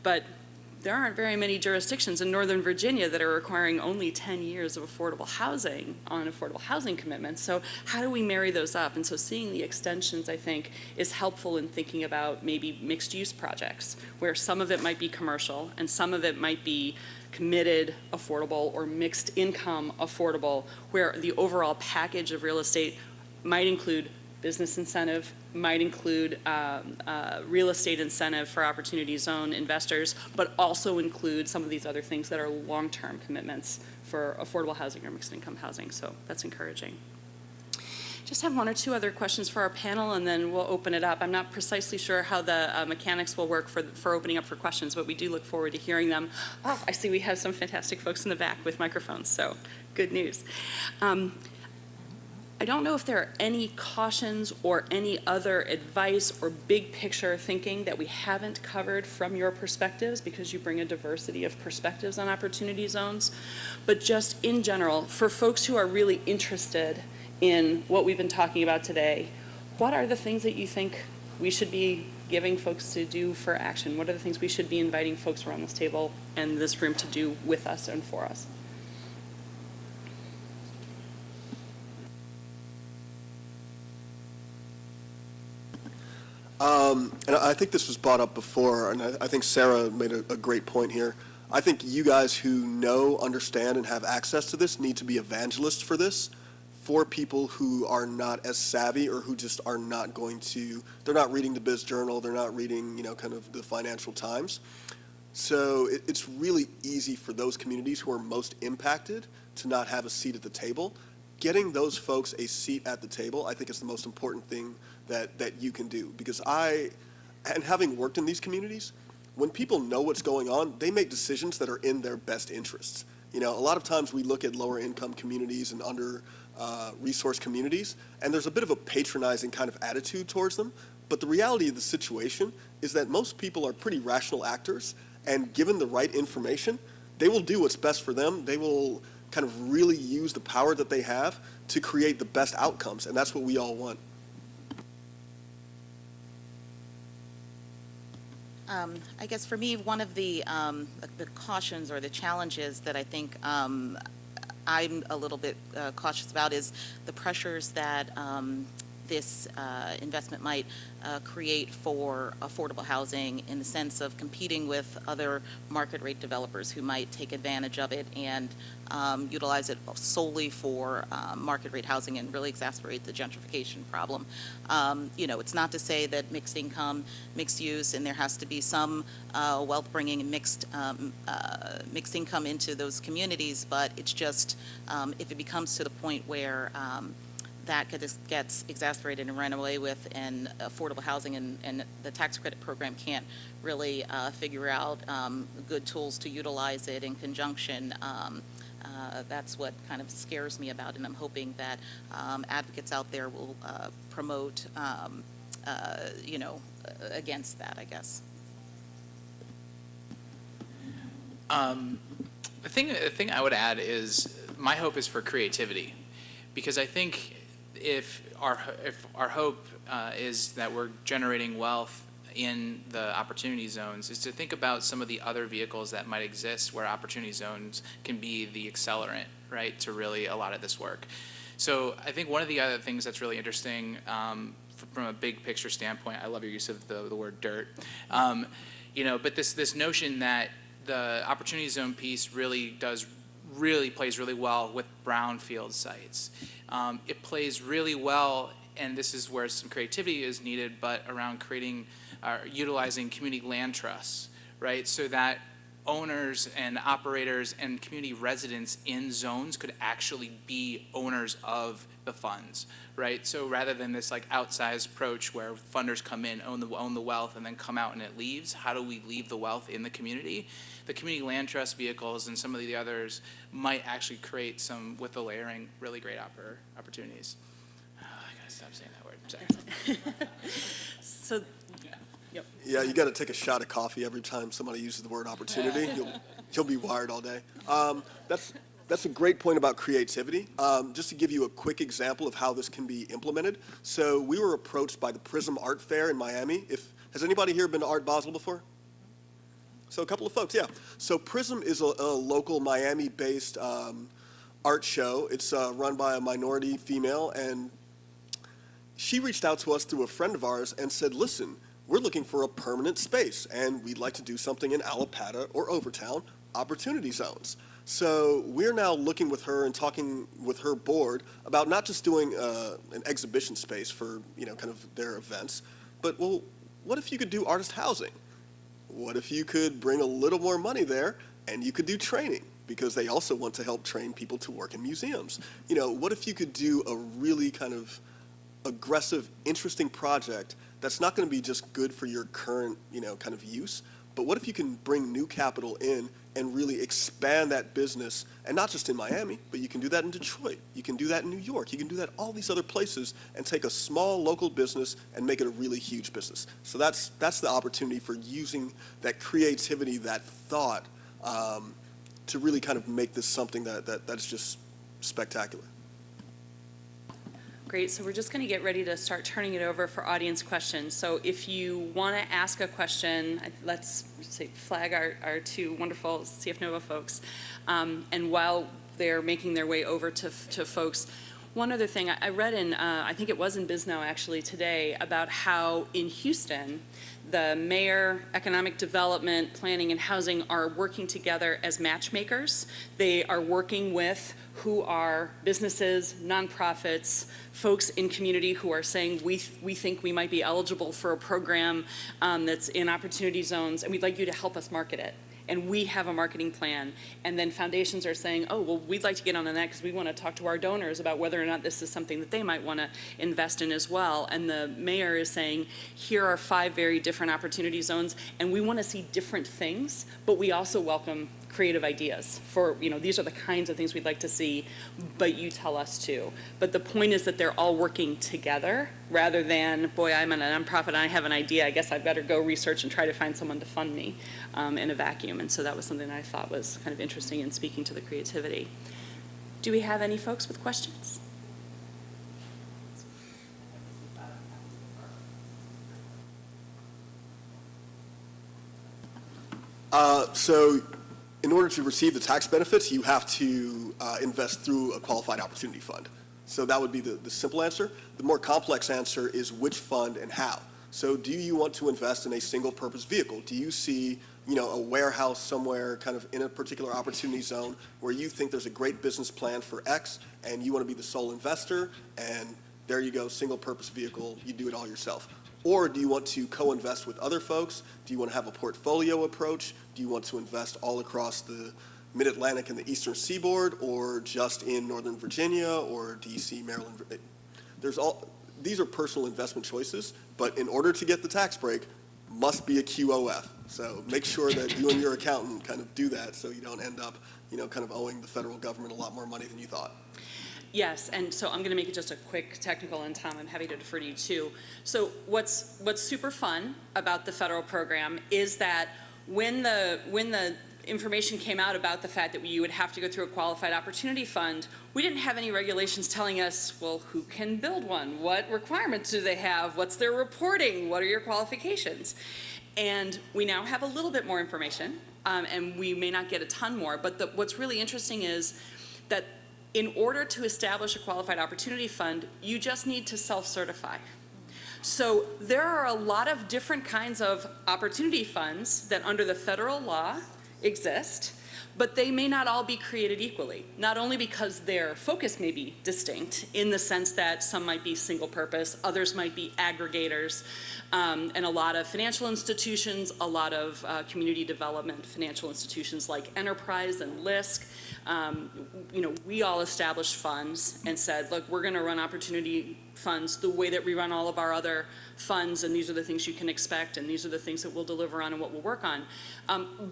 [SPEAKER 3] but there aren't very many jurisdictions in Northern Virginia that are requiring only 10 years of affordable housing on affordable housing commitments. So how do we marry those up? And so seeing the extensions, I think, is helpful in thinking about maybe mixed-use projects, where some of it might be commercial and some of it might be committed affordable or mixed income affordable, where the overall package of real estate might include business incentive, might include real estate incentive for opportunity zone investors, but also include some of these other things that are long-term commitments for affordable housing or mixed income housing. So that's encouraging. Just have one or two other questions for our panel, and then we'll open it up. I'm not precisely sure how the mechanics will work for opening up for questions, but we do look forward to hearing them. Oh, I see we have some fantastic folks in the back with microphones, so good news. I don't know if there are any cautions or any other advice or big picture thinking that we haven't covered from your perspectives, because you bring a diversity of perspectives on opportunity zones. But just in general, for folks who are really interested in what we've been talking about today, what are the things that you think we should be giving folks to do for action? What are the things we should be inviting folks around this table and this room to do with us and for us?
[SPEAKER 5] And I think this was brought up before, and I think Sarah made a great point here. I think you guys who know, understand, and have access to this need to be evangelists for this, for people who are not as savvy or who just are not they're not reading the Biz Journal, they're not reading, kind of the Financial Times. So it's really easy for those communities who are most impacted to not have a seat at the table. Getting those folks a seat at the table, I think, is the most important thing that you can do. Because having worked in these communities, when people know what's going on, they make decisions that are in their best interests. You know, a lot of times we look at lower income communities and under resource communities, and there's a bit of a patronizing kind of attitude towards them. But the reality of the situation is that most people are pretty rational actors, and given the right information, they will do what's best for them. They will kind of really use the power that they have to create the best outcomes, and that's what we all want.
[SPEAKER 6] I guess for me, one of the cautions or the challenges that I think I'm a little bit cautious about is the pressures that this investment might create for affordable housing, in the sense of competing with other market rate developers who might take advantage of it and utilize it solely for market rate housing and really exacerbate the gentrification problem. You know, it's not to say that mixed income, mixed use, and there has to be some wealth bringing and mixed income into those communities, but it's just if it becomes to the point where that gets exacerbated and run away with, and affordable housing and the tax credit program can't really figure out good tools to utilize it in conjunction. That's what kind of scares me about it, and I'm hoping that advocates out there will promote, you know, against that, I guess.
[SPEAKER 4] The thing I would add is my hope is for creativity, because I think if our hope is that we're generating wealth in the opportunity zones, is to think about some of the other vehicles that might exist where opportunity zones can be the accelerant, right, to really a lot of this work. So I think one of the other things that's really interesting from a big picture standpoint, I love your use of the word dirt, you know, but this notion that the opportunity zone piece really plays really well with brownfield sites. It plays really well, and this is where some creativity is needed, but around utilizing community land trusts, right? So that owners and operators and community residents in zones could actually be owners of the funds, right? So rather than this like outsized approach where funders come in, own the wealth, and then come out and it leaves, how do we leave the wealth in the community? The community land trust vehicles and some of the others might actually create some, with the layering, really great opportunities. I gotta stop saying that word, sorry.
[SPEAKER 3] So, yep.
[SPEAKER 5] Yeah, you got to take a shot of coffee every time somebody uses the word opportunity. You'll be wired all day. That's a great point about creativity. Just to give you a quick example of how this can be implemented. So we were approached by the Prism Art Fair in Miami. Has anybody here been to Art Basel before? So a couple of folks, yeah. So Prism is a local Miami-based art show. It's run by a minority female, and she reached out to us through a friend of ours and said, listen, we're looking for a permanent space, and we'd like to do something in Allapattah or Overtown, opportunity zones. So we're now looking with her and talking with her board about not just doing an exhibition space for, you know, kind of their events, but, well, what if you could do artist housing? What if you could bring a little more money there and you could do training? Because they also want to help train people to work in museums. You know, what if you could do a really kind of aggressive, interesting project that's not going to be just good for your current, you know, kind of use, but what if you can bring new capital in and really expand that business, and not just in Miami, but you can do that in Detroit, you can do that in New York, you can do that all these other places and take a small local business and make it a really huge business. So that's the opportunity for using that creativity, that thought, to really kind of make this something that's just spectacular.
[SPEAKER 3] Great, so we're just going to get ready to start turning it over for audience questions. So if you want to ask a question, let's say flag our two wonderful CF Nova folks. And while they're making their way over to folks, one other thing, I read in, I think it was in BizNow actually today, about how in Houston, the mayor, economic development, planning, and housing are working together as matchmakers. They are working with who are businesses, nonprofits, folks in community who are saying, we think we might be eligible for a program that's in opportunity zones, and we'd like you to help us market it. and we have a marketing plan, and then foundations are saying, oh, well, we'd like to get on that because we want to talk to our donors about whether or not this is something that they might want to invest in as well. And the mayor is saying, here are 5 very different opportunity zones, and we want to see different things, but we also welcome creative ideas for, these are the kinds of things we'd like to see, but you tell us to. But the point is that they're all working together rather than, boy, I'm a nonprofit and I have an idea, I guess I'd better go research and try to find someone to fund me in a vacuum. And so that was something that I thought was kind of interesting in speaking to the creativity. Do we have any folks with questions?
[SPEAKER 5] So in order to receive the tax benefits, you have to invest through a qualified opportunity fund. So that would be the simple answer. The more complex answer is which fund and how. So do you want to invest in a single purpose vehicle? Do you see, a warehouse somewhere kind of in a particular opportunity zone where you think there's a great business plan for X and you want to be the sole investor, and there you go, single purpose vehicle, you do it all yourself? Or do you want to co-invest with other folks? Do you want to have a portfolio approach? Do you want to invest all across the Mid-Atlantic and the Eastern Seaboard, or just in Northern Virginia or DC, Maryland? These are personal investment choices, but in order to get the tax break, must be a QOF. So make sure that you and your accountant kind of do that so you don't end up, kind of owing the federal government a lot more money than you thought.
[SPEAKER 3] Yes, and so I'm going to make it just a quick technical, and Tom, I'm happy to defer to you too. So what's super fun about the federal program is that when the information came out about the fact that you would have to go through a qualified opportunity fund, we didn't have any regulations telling us, well, who can build one? What requirements do they have? What's their reporting? What are your qualifications? And we now have a little bit more information, and we may not get a ton more, but what's really interesting is that in order to establish a qualified opportunity fund, you just need to self-certify. So there are a lot of different kinds of opportunity funds that under the federal law exist, but they may not all be created equally, not only because their focus may be distinct in the sense that some might be single purpose, others might be aggregators, and a lot of financial institutions, a lot of community development financial institutions like Enterprise and LISC, we all established funds and said, look, we're going to run opportunity funds the way that we run all of our other funds, and these are the things you can expect, and these are the things that we'll deliver on and what we'll work on.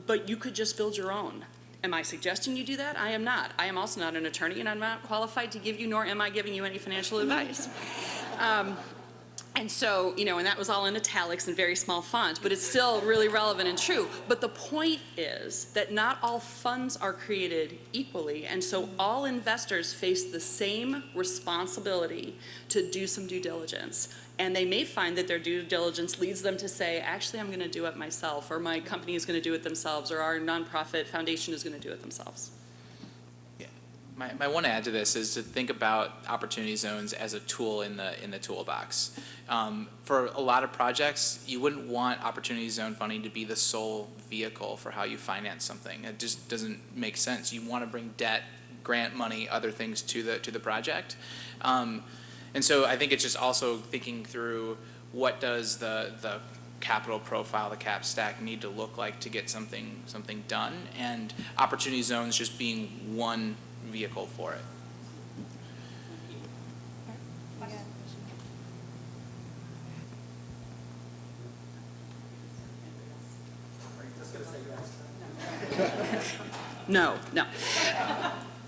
[SPEAKER 3] But you could just build your own. Am I suggesting you do that? I am not. I am also not an attorney, and I'm not qualified to give you, nor am I giving you any financial advice. And so, and that was all in italics and very small font, but it's still really relevant and true. But the point is that not all funds are created equally, and so all investors face the same responsibility to do some due diligence. And they may find that their due diligence leads them to say, actually, I'm going to do it myself, or my company is going to do it themselves, or our nonprofit foundation is going to do it themselves.
[SPEAKER 4] My one add to this is to think about opportunity zones as a tool in the toolbox. For a lot of projects, you wouldn't want opportunity zone funding to be the sole vehicle for how you finance something. It just doesn't make sense. You want to bring debt, grant money, other things to the project. And so I think it's just also thinking through what does the capital profile, the cap stack need to look like to get something done, and opportunity zones just being one vehicle for it.
[SPEAKER 3] No.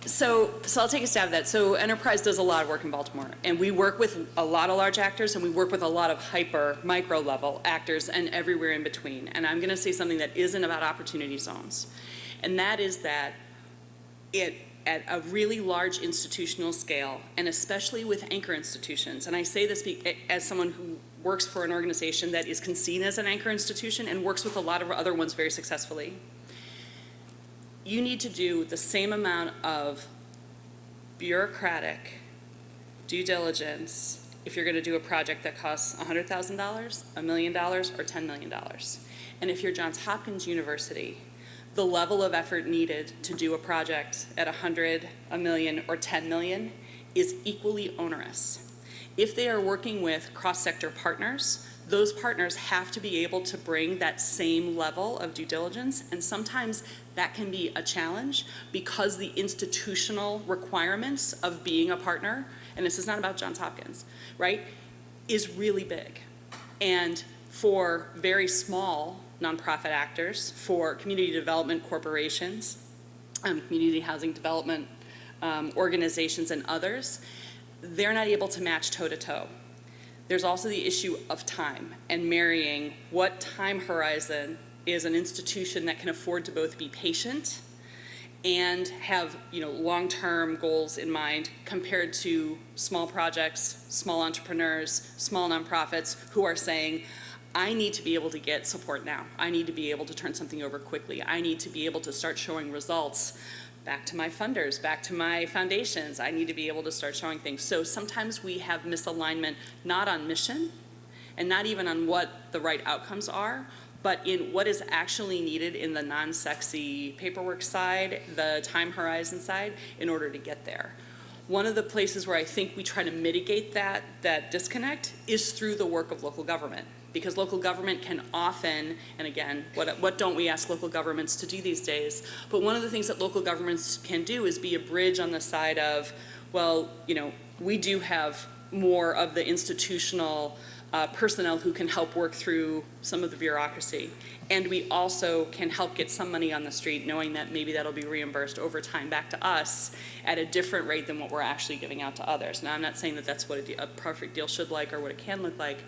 [SPEAKER 3] So I'll take a stab at that. So Enterprise does a lot of work in Baltimore, and we work with a lot of large actors, and we work with a lot of micro level actors, and everywhere in between. And I'm going to say something that isn't about opportunity zones, and that is that at a really large institutional scale, and especially with anchor institutions, and I say this as someone who works for an organization that is seen as an anchor institution and works with a lot of other ones very successfully, you need to do the same amount of bureaucratic due diligence if you're going to do a project that costs $100,000, $1 million, or $10 million. And if you're Johns Hopkins University, the level of effort needed to do a project at 100, a million, or 10 million is equally onerous. if they are working with cross-sector partners, those partners have to be able to bring that same level of due diligence, and sometimes that can be a challenge because the institutional requirements of being a partner, and this is not about Johns Hopkins, right, is really big. And for very small nonprofit actors, for community development corporations, community housing development organizations and others, they're not able to match toe-to-toe. There's also the issue of time and marrying what time horizon is an institution that can afford to both be patient and have, you know, long-term goals in mind compared to small projects, small entrepreneurs, small nonprofits who are saying, I need to be able to get support now. I need to be able to turn something over quickly. I need to be able to start showing results back to my funders, back to my foundations. I need to be able to start showing things. So sometimes we have misalignment, not on mission, and not even on what the right outcomes are, but in what is actually needed in the non-sexy paperwork side, the time horizon side, in order to get there. One of the places where I think we try to mitigate that disconnect is through the work of local government. Because local government can often, and again, what don't we ask local governments to do these days? But one of the things that local governments can do is be a bridge on the side of, well, you know, we do have more of the institutional personnel who can help work through some of the bureaucracy. And we also can help get some money on the street, knowing that maybe that'll be reimbursed over time back to us at a different rate than what we're actually giving out to others. Now, I'm not saying that that's what a perfect deal should like or what it can look like,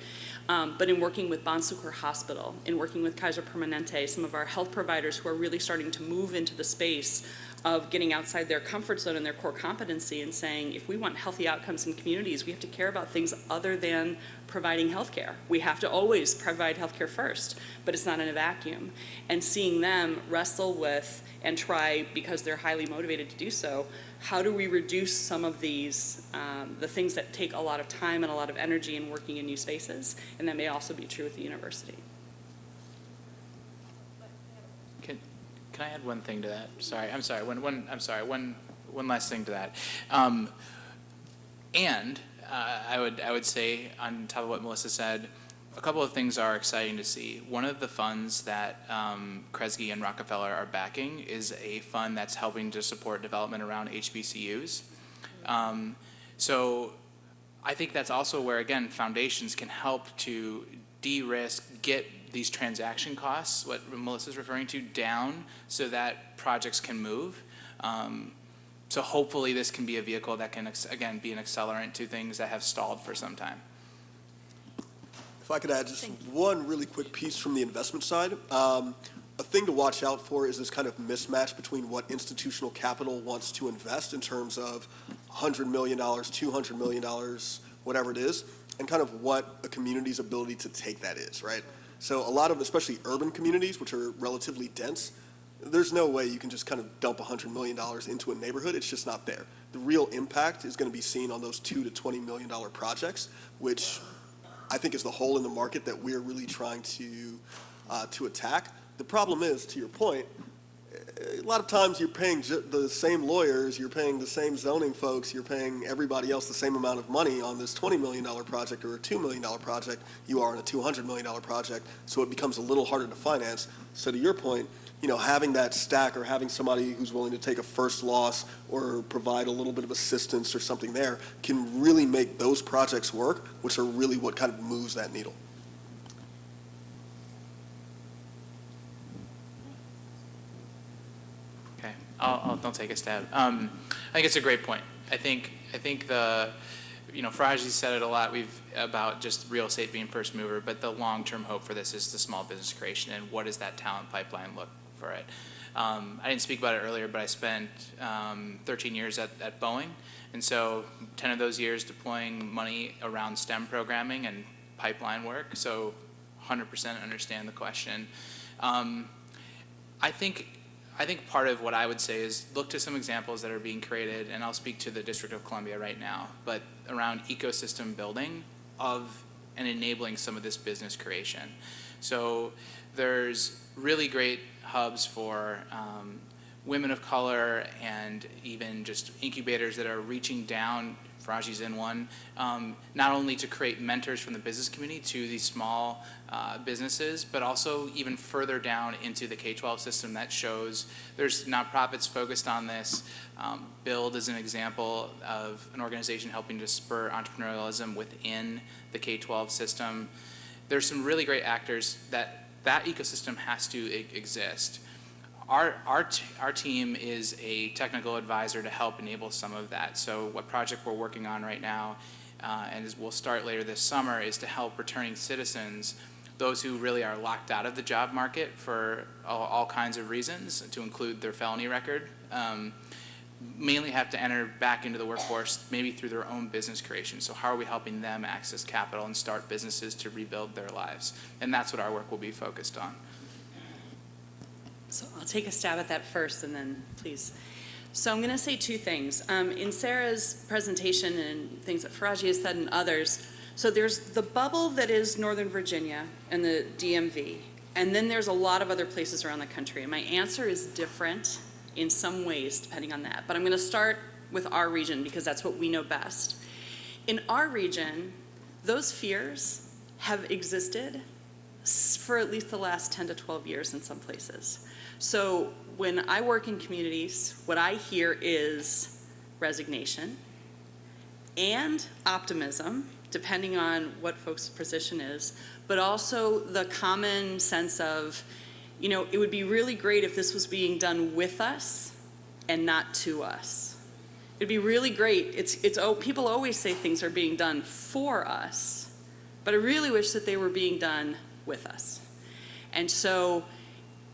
[SPEAKER 3] but in working with Bon Secours Hospital, in working with Kaiser Permanente, some of our health providers who are really starting to move into the space of getting outside their comfort zone and their core competency and saying, if we want healthy outcomes in communities, we have to care about things other than providing healthcare. We have to always provide healthcare first, but it's not in a vacuum. And seeing them wrestle with and try, because they're highly motivated to do so, how do we reduce some of these, the things that take a lot of time and a lot of energy in working in new spaces, and that may also be true with the university.
[SPEAKER 4] Can I add one thing to that? I'm sorry. One last thing to that. I would say, on top of what Melissa said, a couple of things are exciting to see. One of the funds that Kresge and Rockefeller are backing is a fund that's helping to support development around HBCUs. So I think that's also where, again, foundations can help to de-risk, get these transaction costs, what Melissa's referring to, down so that projects can move. So hopefully this can be a vehicle that can, again, be an accelerant to things that have stalled for some time.
[SPEAKER 5] If I could add just one really quick piece from the investment side. A thing to watch out for is this kind of mismatch between what institutional capital wants to invest in terms of $100 million, $200 million, whatever it is, and kind of what a community's ability to take that is, right? So a lot of, especially urban communities, which are relatively dense, there's no way you can just kind of dump $100 million into a neighborhood. It's just not there. The real impact is going to be seen on those $2 to $20 million projects, which I think is the hole in the market that we're really trying to attack. The problem is, to your point, a lot of times you're paying the same lawyers, you're paying the same zoning folks, you're paying everybody else the same amount of money on this $20 million project or a $2 million project you are on a $200 million project, so it becomes a little harder to finance. So to your point, you know, having that stack or having somebody who's willing to take a first loss or provide a little bit of assistance or something there can really make those projects work, which are really what kind of moves that needle.
[SPEAKER 4] Okay, I'll take a stab. I think it's a great point. I think the, you know, Faraji said it a lot. About just real estate being first mover, but the long-term hope for this is the small business creation and what does that talent pipeline look for it. I didn't speak about it earlier, but I spent 13 years at Boeing, and so 10 of those years deploying money around STEM programming and pipeline work. So 100% understand the question. I think part of what I would say is look to some examples that are being created, and I'll speak to the District of Columbia right now, but around ecosystem building of and enabling some of this business creation. So there's really great hubs for women of color and even just incubators that are reaching down Faraji's in one, not only to create mentors from the business community to these small businesses, but also even further down into the K-12 system that shows there's nonprofits focused on this. Build is an example of an organization helping to spur entrepreneurialism within the K-12 system. There's some really great actors that ecosystem has to exist. Our team is a technical advisor to help enable some of that. So what project we're working on right now, and we'll start later this summer, is to help returning citizens, those who really are locked out of the job market for all kinds of reasons, to include their felony record, mainly have to enter back into the workforce, maybe through their own business creation. So how are we helping them access capital and start businesses to rebuild their lives? And that's what our work will be focused on.
[SPEAKER 3] So I'll take a stab at that first, and then please. So I'm going to say two things. In Sarah's presentation and things that Faraji has said and others, so there's the bubble that is Northern Virginia and the DMV, and then there's a lot of other places around the country. And my answer is different in some ways depending on that. But I'm going to start with our region because that's what we know best. In our region, those fears have existed for at least the last 10 to 12 years in some places. So when I work in communities, what I hear is resignation and optimism, depending on what folks' position is, but also the common sense of, you know, it would be really great if this was being done with us and not to us. It'd be really great. People always say things are being done for us, but I really wish that they were being done with us. And so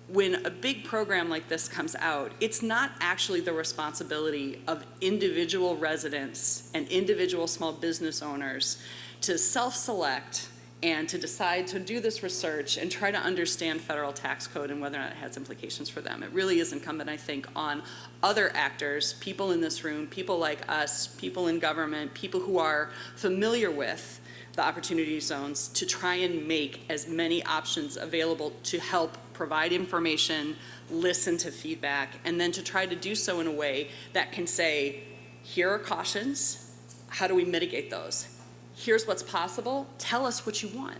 [SPEAKER 3] when a big program like this comes out, it's not actually the responsibility of individual residents and individual small business owners to self-select and to decide to do this research and try to understand federal tax code and whether or not it has implications for them. It really is incumbent, I think, on other actors, people in this room, people like us, people in government, people who are familiar with the opportunity zones, to try and make as many options available to help provide information, listen to feedback, and then to try to do so in a way that can say, here are cautions, how do we mitigate those? Here's what's possible, tell us what you want,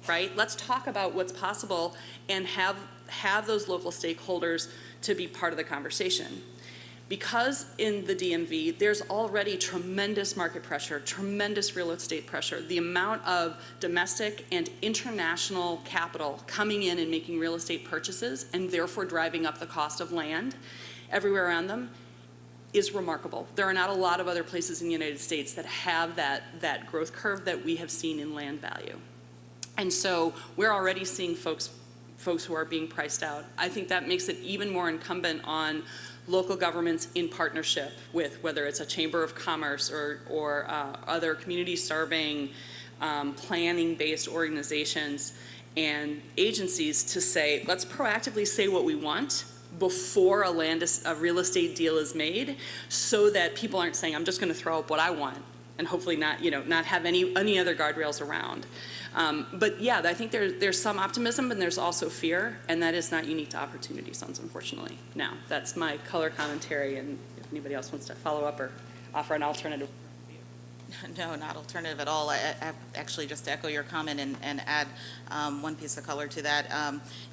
[SPEAKER 3] right? Let's talk about what's possible and have those local stakeholders to be part of the conversation. Because in the DMV, there's already tremendous market pressure, tremendous real estate pressure. The amount of domestic and international capital coming in and making real estate purchases and therefore driving up the cost of land everywhere around them is remarkable. There are not a lot of other places in the United States that have that growth curve that we have seen in land value. And so we're already seeing folks who are being priced out. I think that makes it even more incumbent on local governments in partnership with whether it's a chamber of commerce or other community serving, planning-based organizations and agencies to say, let's proactively say what we want before a real estate deal is made, so that people aren't saying, I'm just going to throw up what I want and hopefully not have any other guardrails around. But yeah, I think there's some optimism and there's also fear, and that is not unique to opportunity zones, unfortunately. Now, that's my color commentary, and if anybody else wants to follow up or offer an alternative.
[SPEAKER 6] No, not alternative at all. I actually just echo your comment and add one piece of color to that.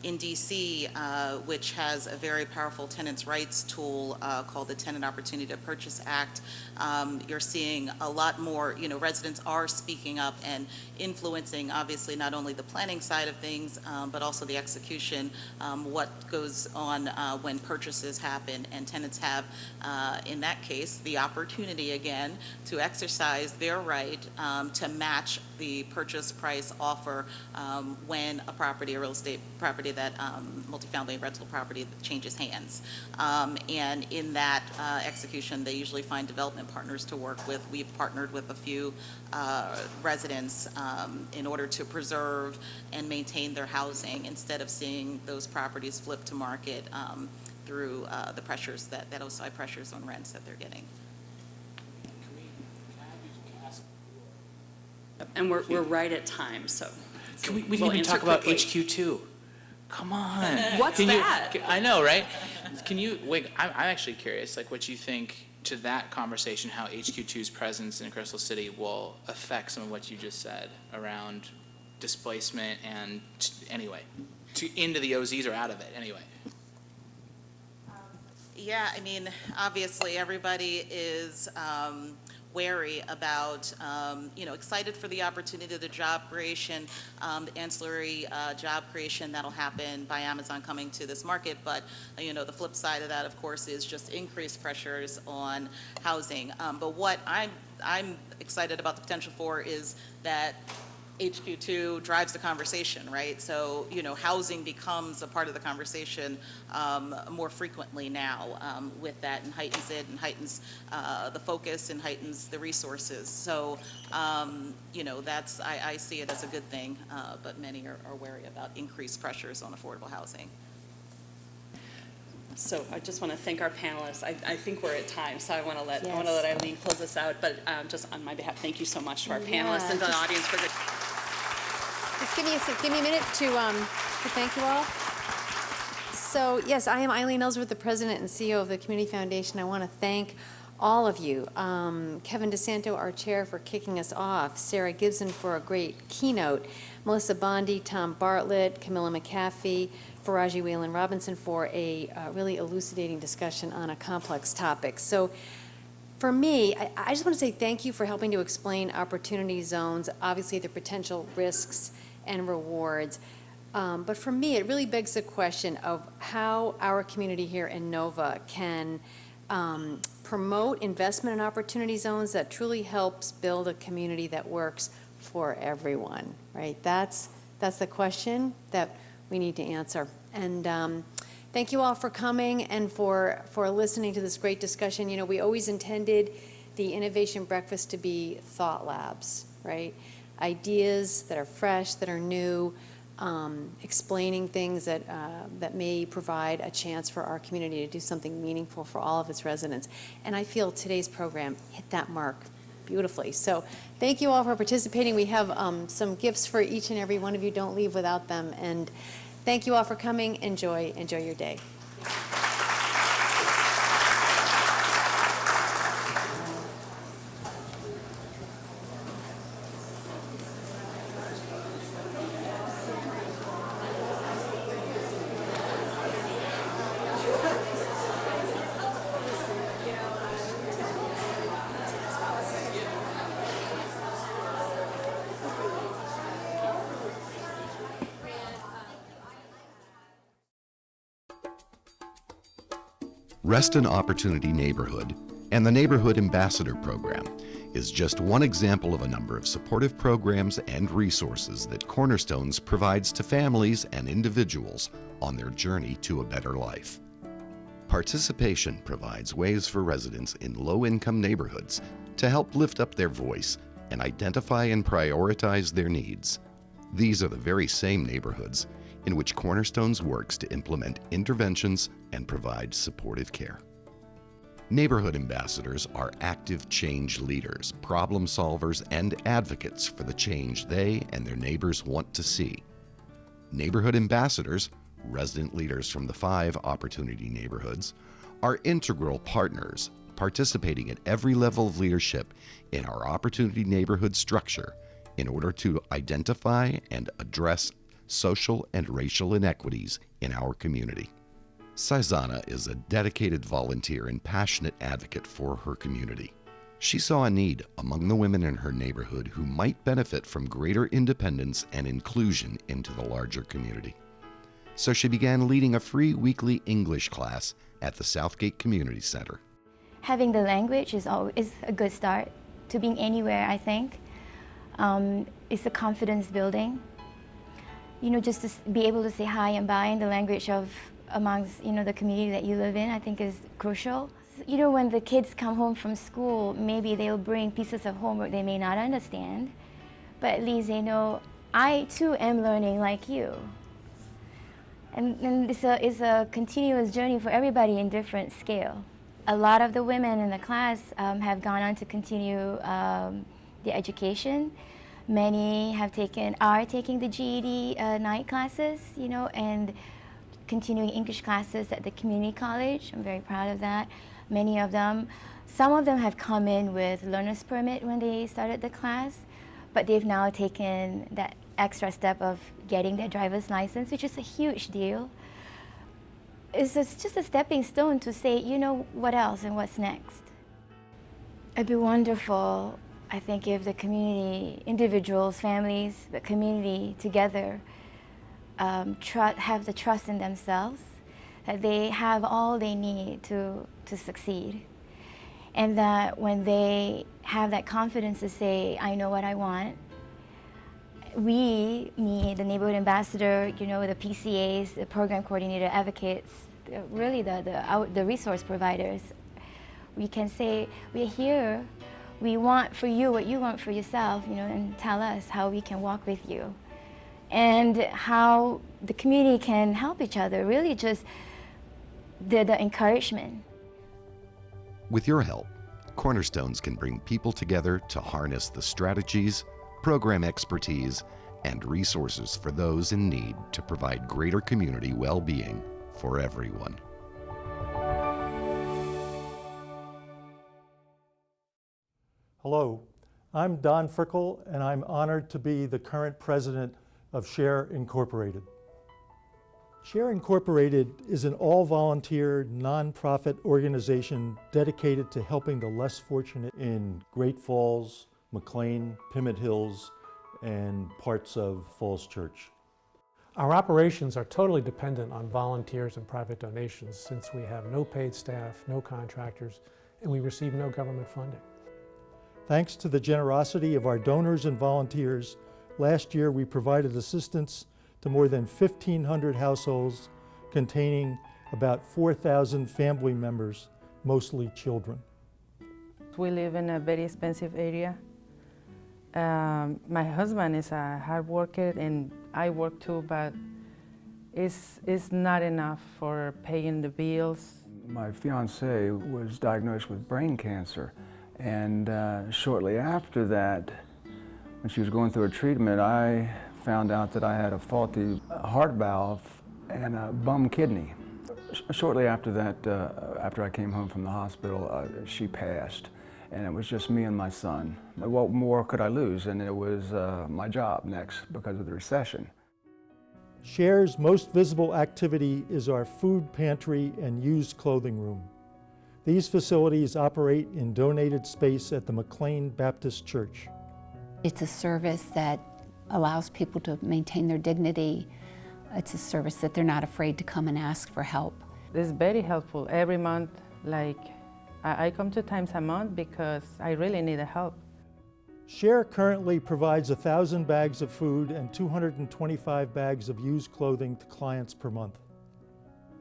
[SPEAKER 6] In DC, which has a very powerful tenants' rights tool called the Tenant Opportunity to Purchase Act, you're seeing a lot more, residents are speaking up and influencing, obviously, not only the planning side of things, but also the execution, what goes on when purchases happen. And tenants have, in that case, the opportunity, again, to exercise their right to match the purchase price offer when a real estate property that multifamily rental property that changes hands. And in that execution, they usually find development partners to work with. We've partnered with a few residents in order to preserve and maintain their housing instead of seeing those properties flip to market through the pressures that outside pressures on rents that they're getting.
[SPEAKER 3] And we're right at time, so.
[SPEAKER 4] We didn't
[SPEAKER 3] we'll
[SPEAKER 4] even
[SPEAKER 3] answer
[SPEAKER 4] talk about
[SPEAKER 3] quickly.
[SPEAKER 4] HQ2. Come on.
[SPEAKER 3] What's that?
[SPEAKER 4] I know, right? Can you, wait, I'm actually curious, like what you think to that conversation, how HQ2's presence in Crystal City will affect some of what you just said around displacement and, anyway, into the OZs or out of it, anyway.
[SPEAKER 6] Yeah, I mean, obviously, everybody is wary about, excited for the opportunity, the job creation, the ancillary job creation that'll happen by Amazon coming to this market. But, the flip side of that, of course, is just increased pressures on housing. But what I'm excited about the potential for is that HQ2 drives the conversation, right? So, housing becomes a part of the conversation more frequently now with that, and heightens it and heightens the focus and heightens the resources. So, that's, I see it as a good thing, but many are wary about increased pressures on affordable housing.
[SPEAKER 3] So I just want to thank our panelists. I think we're at time, so I want to let
[SPEAKER 7] Yes.
[SPEAKER 3] Eileen close us out. But just on my behalf, thank you so much to our panelists and to the audience for good.
[SPEAKER 7] Just give me a minute to thank you all. So yes, I am Eileen Ellsworth, the president and CEO of the Community Foundation. I want to thank all of you. Kevin DeSanto, our chair, for kicking us off. Sarah Gibson for a great keynote. Melissa Bondi, Tom Bartlett, Camilla McAfee, Faraji Whalen Robinson for a really elucidating discussion on a complex topic. So for me, I just want to say thank you for helping to explain opportunity zones, obviously the potential risks and rewards. But for me, it really begs the question of how our community here in Nova can promote investment in opportunity zones that truly helps build a community that works for everyone, right? That's the question that we need to answer. And thank you all for coming and for listening to this great discussion. We always intended the Innovation Breakfast to be thought labs, right? Ideas that are fresh, that are new, explaining things that may provide a chance for our community to do something meaningful for all of its residents. And I feel today's program hit that mark beautifully. So thank you all for participating. We have some gifts for each and every one of you. Don't leave without them. And thank you all for coming. Enjoy your day.
[SPEAKER 8] Reston Opportunity Neighborhood and the Neighborhood Ambassador Program is just one example of a number of supportive programs and resources that Cornerstones provides to families and individuals on their journey to a better life. Participation provides ways for residents in low-income neighborhoods to help lift up their voice and identify and prioritize their needs. These are the very same neighborhoods in which Cornerstones works to implement interventions and provide supportive care. Neighborhood ambassadors are active change leaders, problem solvers, and advocates for the change they and their neighbors want to see. Neighborhood ambassadors, resident leaders from the 5 opportunity neighborhoods, are integral partners participating at every level of leadership in our opportunity neighborhood structure in order to identify and address social and racial inequities in our community. Saizana is a dedicated volunteer and passionate advocate for her community. She saw a need among the women in her neighborhood who might benefit from greater independence and inclusion into the larger community. So she began leading a free weekly English class at the Southgate Community Center.
[SPEAKER 9] Having the language is a good start to being anywhere, I think. It's a confidence building. Just to be able to say hi and bye in the language of amongst, the community that you live in, I think is crucial. When the kids come home from school, maybe they'll bring pieces of homework they may not understand, but at least they know, I too am learning like you. And it's a continuous journey for everybody in different scale. A lot of the women in the class have gone on to continue their education. Many are taking the GED night classes, and continuing English classes at the community college. I'm very proud of that. many of them. Some of them have come in with learner's permit when they started the class, but they've now taken that extra step of getting their driver's license, which is a huge deal. It's just a stepping stone to say, you know, what else and what's next. It'd be wonderful, I think, if the community, individuals, families, the community together have the trust in themselves, that they have all they need to succeed. And that when they have that confidence to say, I know what I want, me, the neighborhood ambassador, you know, the PCAs, the program coordinator, advocates, really the resource providers, we can say, we're here, we want for you what you want for yourself, you know, and tell us how we can walk with you. And how the community can help each other, really just the encouragement.
[SPEAKER 8] With your help, Cornerstones can bring people together to harness the strategies, program expertise, and resources for those in need to provide greater community well-being for everyone.
[SPEAKER 10] Hello, I'm Don Frickel, and I'm honored to be the current president of Share Incorporated. Share Incorporated is an all-volunteer, nonprofit organization dedicated to helping the less fortunate in Great Falls, McLean, Pimmitt Hills, and parts of Falls Church.
[SPEAKER 11] Our operations are totally dependent on volunteers and private donations since we have no paid staff, no contractors, and we receive no government funding.
[SPEAKER 10] Thanks to the generosity of our donors and volunteers, last year we provided assistance to more than 1,500 households containing about 4,000 family members, mostly children.
[SPEAKER 12] We live in a very expensive area. My husband is a hard worker and I work too, but it's not enough for paying the bills.
[SPEAKER 13] My fiancée was diagnosed with brain cancer, and shortly after that, when she was going through her treatment, I found out that I had a faulty heart valve and a bum kidney. Shortly after that, after I came home from the hospital, she passed, and it was just me and my son. What more could I lose? And it was my job next because of the recession.
[SPEAKER 10] Share's most visible activity is our food pantry and used clothing room. These facilities operate in donated space at the McLean Baptist Church.
[SPEAKER 14] It's a service that allows people to maintain their dignity. It's a service that they're not afraid to come and ask for help.
[SPEAKER 12] It's very helpful. Every month, like, I come 2 times a month because I really need the help.
[SPEAKER 10] Share currently provides 1,000 bags of food and 225 bags of used clothing to clients per month.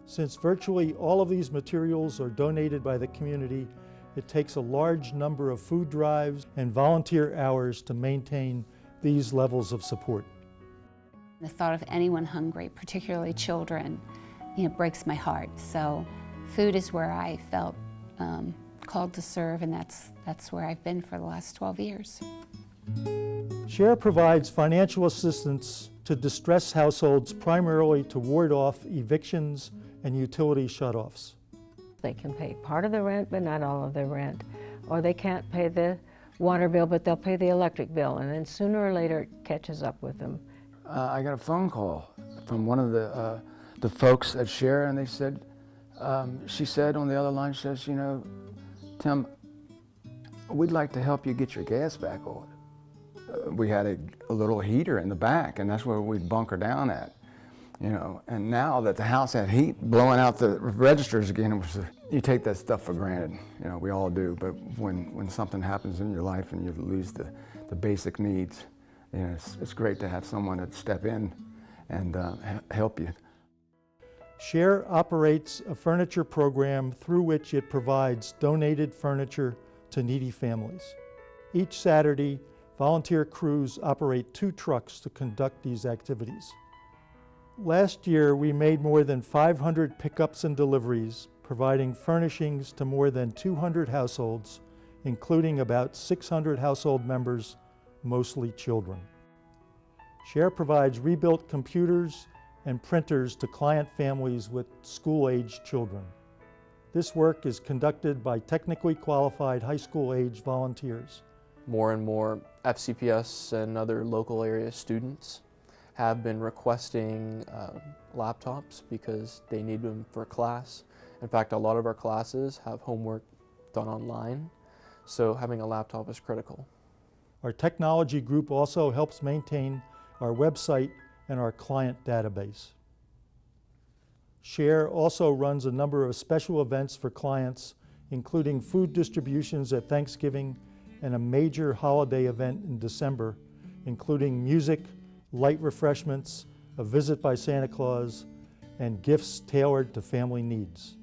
[SPEAKER 10] Since virtually all of these materials are donated by the community, it takes a large number of food drives and volunteer hours to maintain these levels of support.
[SPEAKER 14] The thought of anyone hungry, particularly children, breaks my heart. So food is where I felt called to serve, and that's where I've been for the last 12 years.
[SPEAKER 10] Share provides financial assistance to distressed households primarily to ward off evictions and utility shutoffs.
[SPEAKER 15] They can pay part of the rent, but not all of their rent. Or they can't pay the water bill, but they'll pay the electric bill, and then sooner or later it catches up with them.
[SPEAKER 13] I got a phone call from one of the folks at Share, and they said, she said on the other line, she says, Tim, we'd like to help you get your gas back on. We had a little heater in the back, and that's where we'd bunker down at. And now that the house had heat blowing out the registers again, you take that stuff for granted. We all do, but when something happens in your life and you lose the basic needs, it's great to have someone that step in and help you.
[SPEAKER 10] Share operates a furniture program through which it provides donated furniture to needy families. Each Saturday, volunteer crews operate 2 trucks to conduct these activities. Last year, we made more than 500 pickups and deliveries, providing furnishings to more than 200 households, including about 600 household members, mostly children. Share provides rebuilt computers and printers to client families with school-aged children. This work is conducted by technically qualified high school-age volunteers.
[SPEAKER 16] More and more FCPS and other local area students have been requesting laptops because they need them for class. In fact, a lot of our classes have homework done online, so having a laptop is critical.
[SPEAKER 10] Our technology group also helps maintain our website and our client database. SHARE also runs a number of special events for clients, including food distributions at Thanksgiving and a major holiday event in December, including music, light refreshments, a visit by Santa Claus, and gifts tailored to family needs.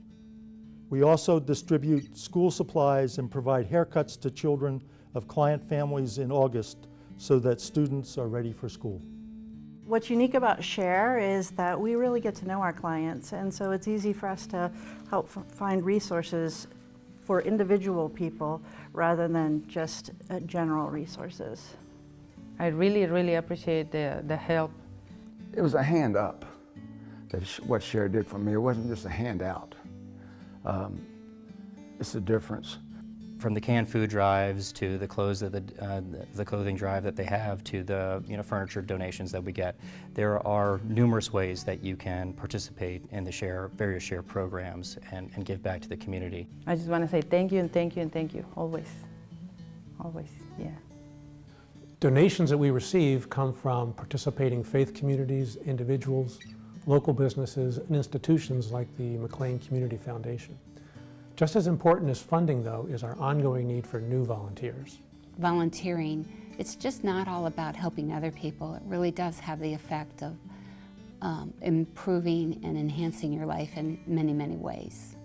[SPEAKER 10] We also distribute school supplies and provide haircuts to children of client families in August so that students are ready for school.
[SPEAKER 17] What's unique about SHARE is that we really get to know our clients, and so it's easy for us to help find resources for individual people rather than just general resources.
[SPEAKER 12] I really, really appreciate the help.
[SPEAKER 13] It was a hand up, what SHARE did for me. It wasn't just a handout. It's the difference.
[SPEAKER 18] From the canned food drives to the clothing drive that they have to the furniture donations that we get, there are numerous ways that you can participate in the various SHARE programs and give back to the community.
[SPEAKER 12] I just want to say thank you and thank you and thank you, always, always, yeah.
[SPEAKER 11] Donations that we receive come from participating faith communities, individuals, local businesses, and institutions like the McLean Community Foundation. Just as important as funding, though, is our ongoing need for new volunteers.
[SPEAKER 14] Volunteering, it's just not all about helping other people. It really does have the effect of improving and enhancing your life in many, many ways.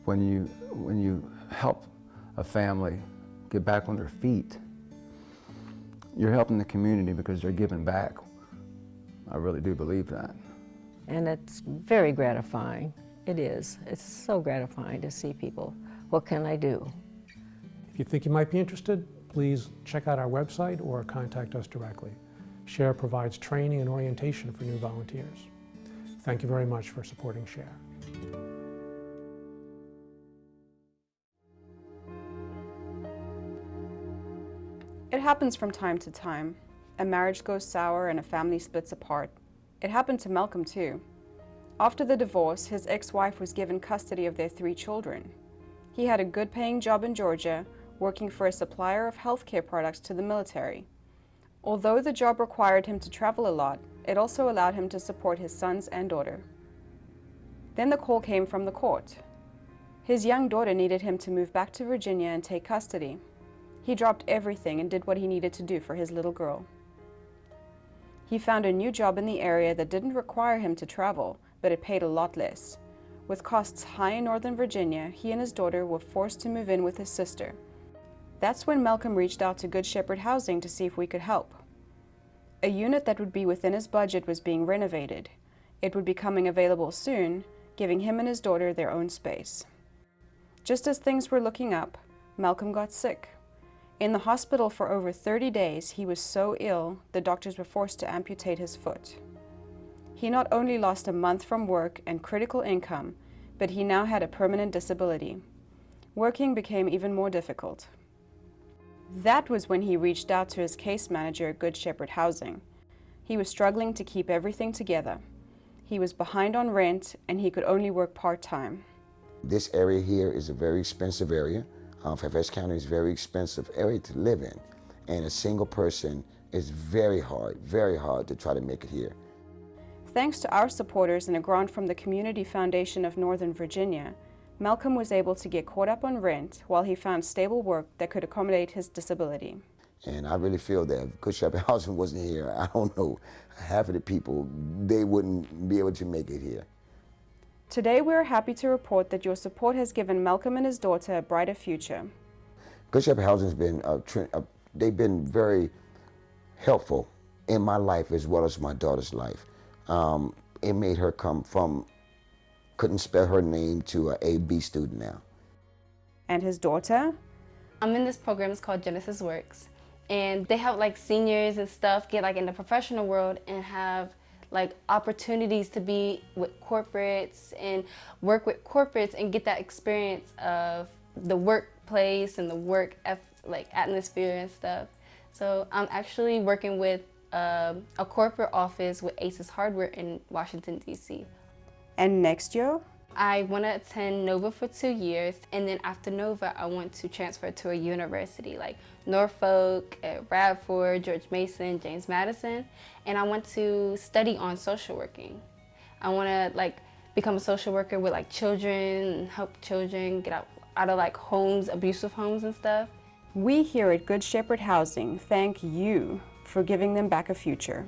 [SPEAKER 13] When you help a family get back on their feet, you're helping the community because they're giving back. I really do believe that.
[SPEAKER 15] And it's very gratifying. It is. It's so gratifying to see people. What can I do?
[SPEAKER 11] If you think you might be interested, please check out our website or contact us directly. SHARE provides training and orientation for new volunteers. Thank you very much for supporting SHARE.
[SPEAKER 19] It happens from time to time. A marriage goes sour and a family splits apart. It happened to Malcolm too. After the divorce, his ex-wife was given custody of their 3 children. He had a good-paying job in Georgia, working for a supplier of healthcare products to the military. Although the job required him to travel a lot, it also allowed him to support his sons and daughter. Then the call came from the court. His young daughter needed him to move back to Virginia and take custody. He dropped everything and did what he needed to do for his little girl. He found a new job in the area that didn't require him to travel, but it paid a lot less. With costs high in Northern Virginia, he and his daughter were forced to move in with his sister. That's when Malcolm reached out to Good Shepherd Housing to see if we could help. A unit that would be within his budget was being renovated. It would be coming available soon, giving him and his daughter their own space. Just as things were looking up, Malcolm got sick. In the hospital for over 30 days, he was so ill, the doctors were forced to amputate his foot. He not only lost a month from work and critical income, but he now had a permanent disability. Working became even more difficult. That was when he reached out to his case manager at Good Shepherd Housing. He was struggling to keep everything together. He was behind on rent and he could only work part-time.
[SPEAKER 20] This area here is a very expensive area. Fairfax County is a very expensive area to live in. And a single person is very hard to try to make it here.
[SPEAKER 19] Thanks to our supporters and a grant from the Community Foundation of Northern Virginia, Malcolm was able to get caught up on rent while he found stable work that could accommodate his disability.
[SPEAKER 20] And I really feel that if Good Shepherd Housing wasn't here, I don't know, half of the people, they wouldn't be able to make it here.
[SPEAKER 19] Today we are happy to report that your support has given Malcolm and his daughter a brighter future.
[SPEAKER 20] Good Shepherd Housing has been, they've been very helpful in my life as well as my daughter's life. It made her come from, couldn't spell her name to an A-B student now.
[SPEAKER 19] And his daughter?
[SPEAKER 21] I'm in this program, it's called Genesis Works. And they help like seniors and stuff get like in the professional world and have like opportunities to be with corporates and work with corporates and get that experience of the workplace and the work like atmosphere and stuff. So I'm actually working with a corporate office with Aces Hardware in Washington, D.C.
[SPEAKER 19] And next year?
[SPEAKER 21] I want to attend Nova for 2 years, and then after Nova, I want to transfer to a university like Norfolk, Radford, George Mason, James Madison, and I want to study on social working. I want to like become a social worker with like children and help children get out of like homes, abusive homes and stuff.
[SPEAKER 19] We here at Good Shepherd Housing thank you for giving them back a future.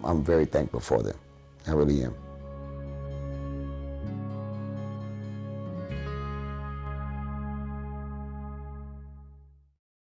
[SPEAKER 20] I'm very thankful for them. I really am.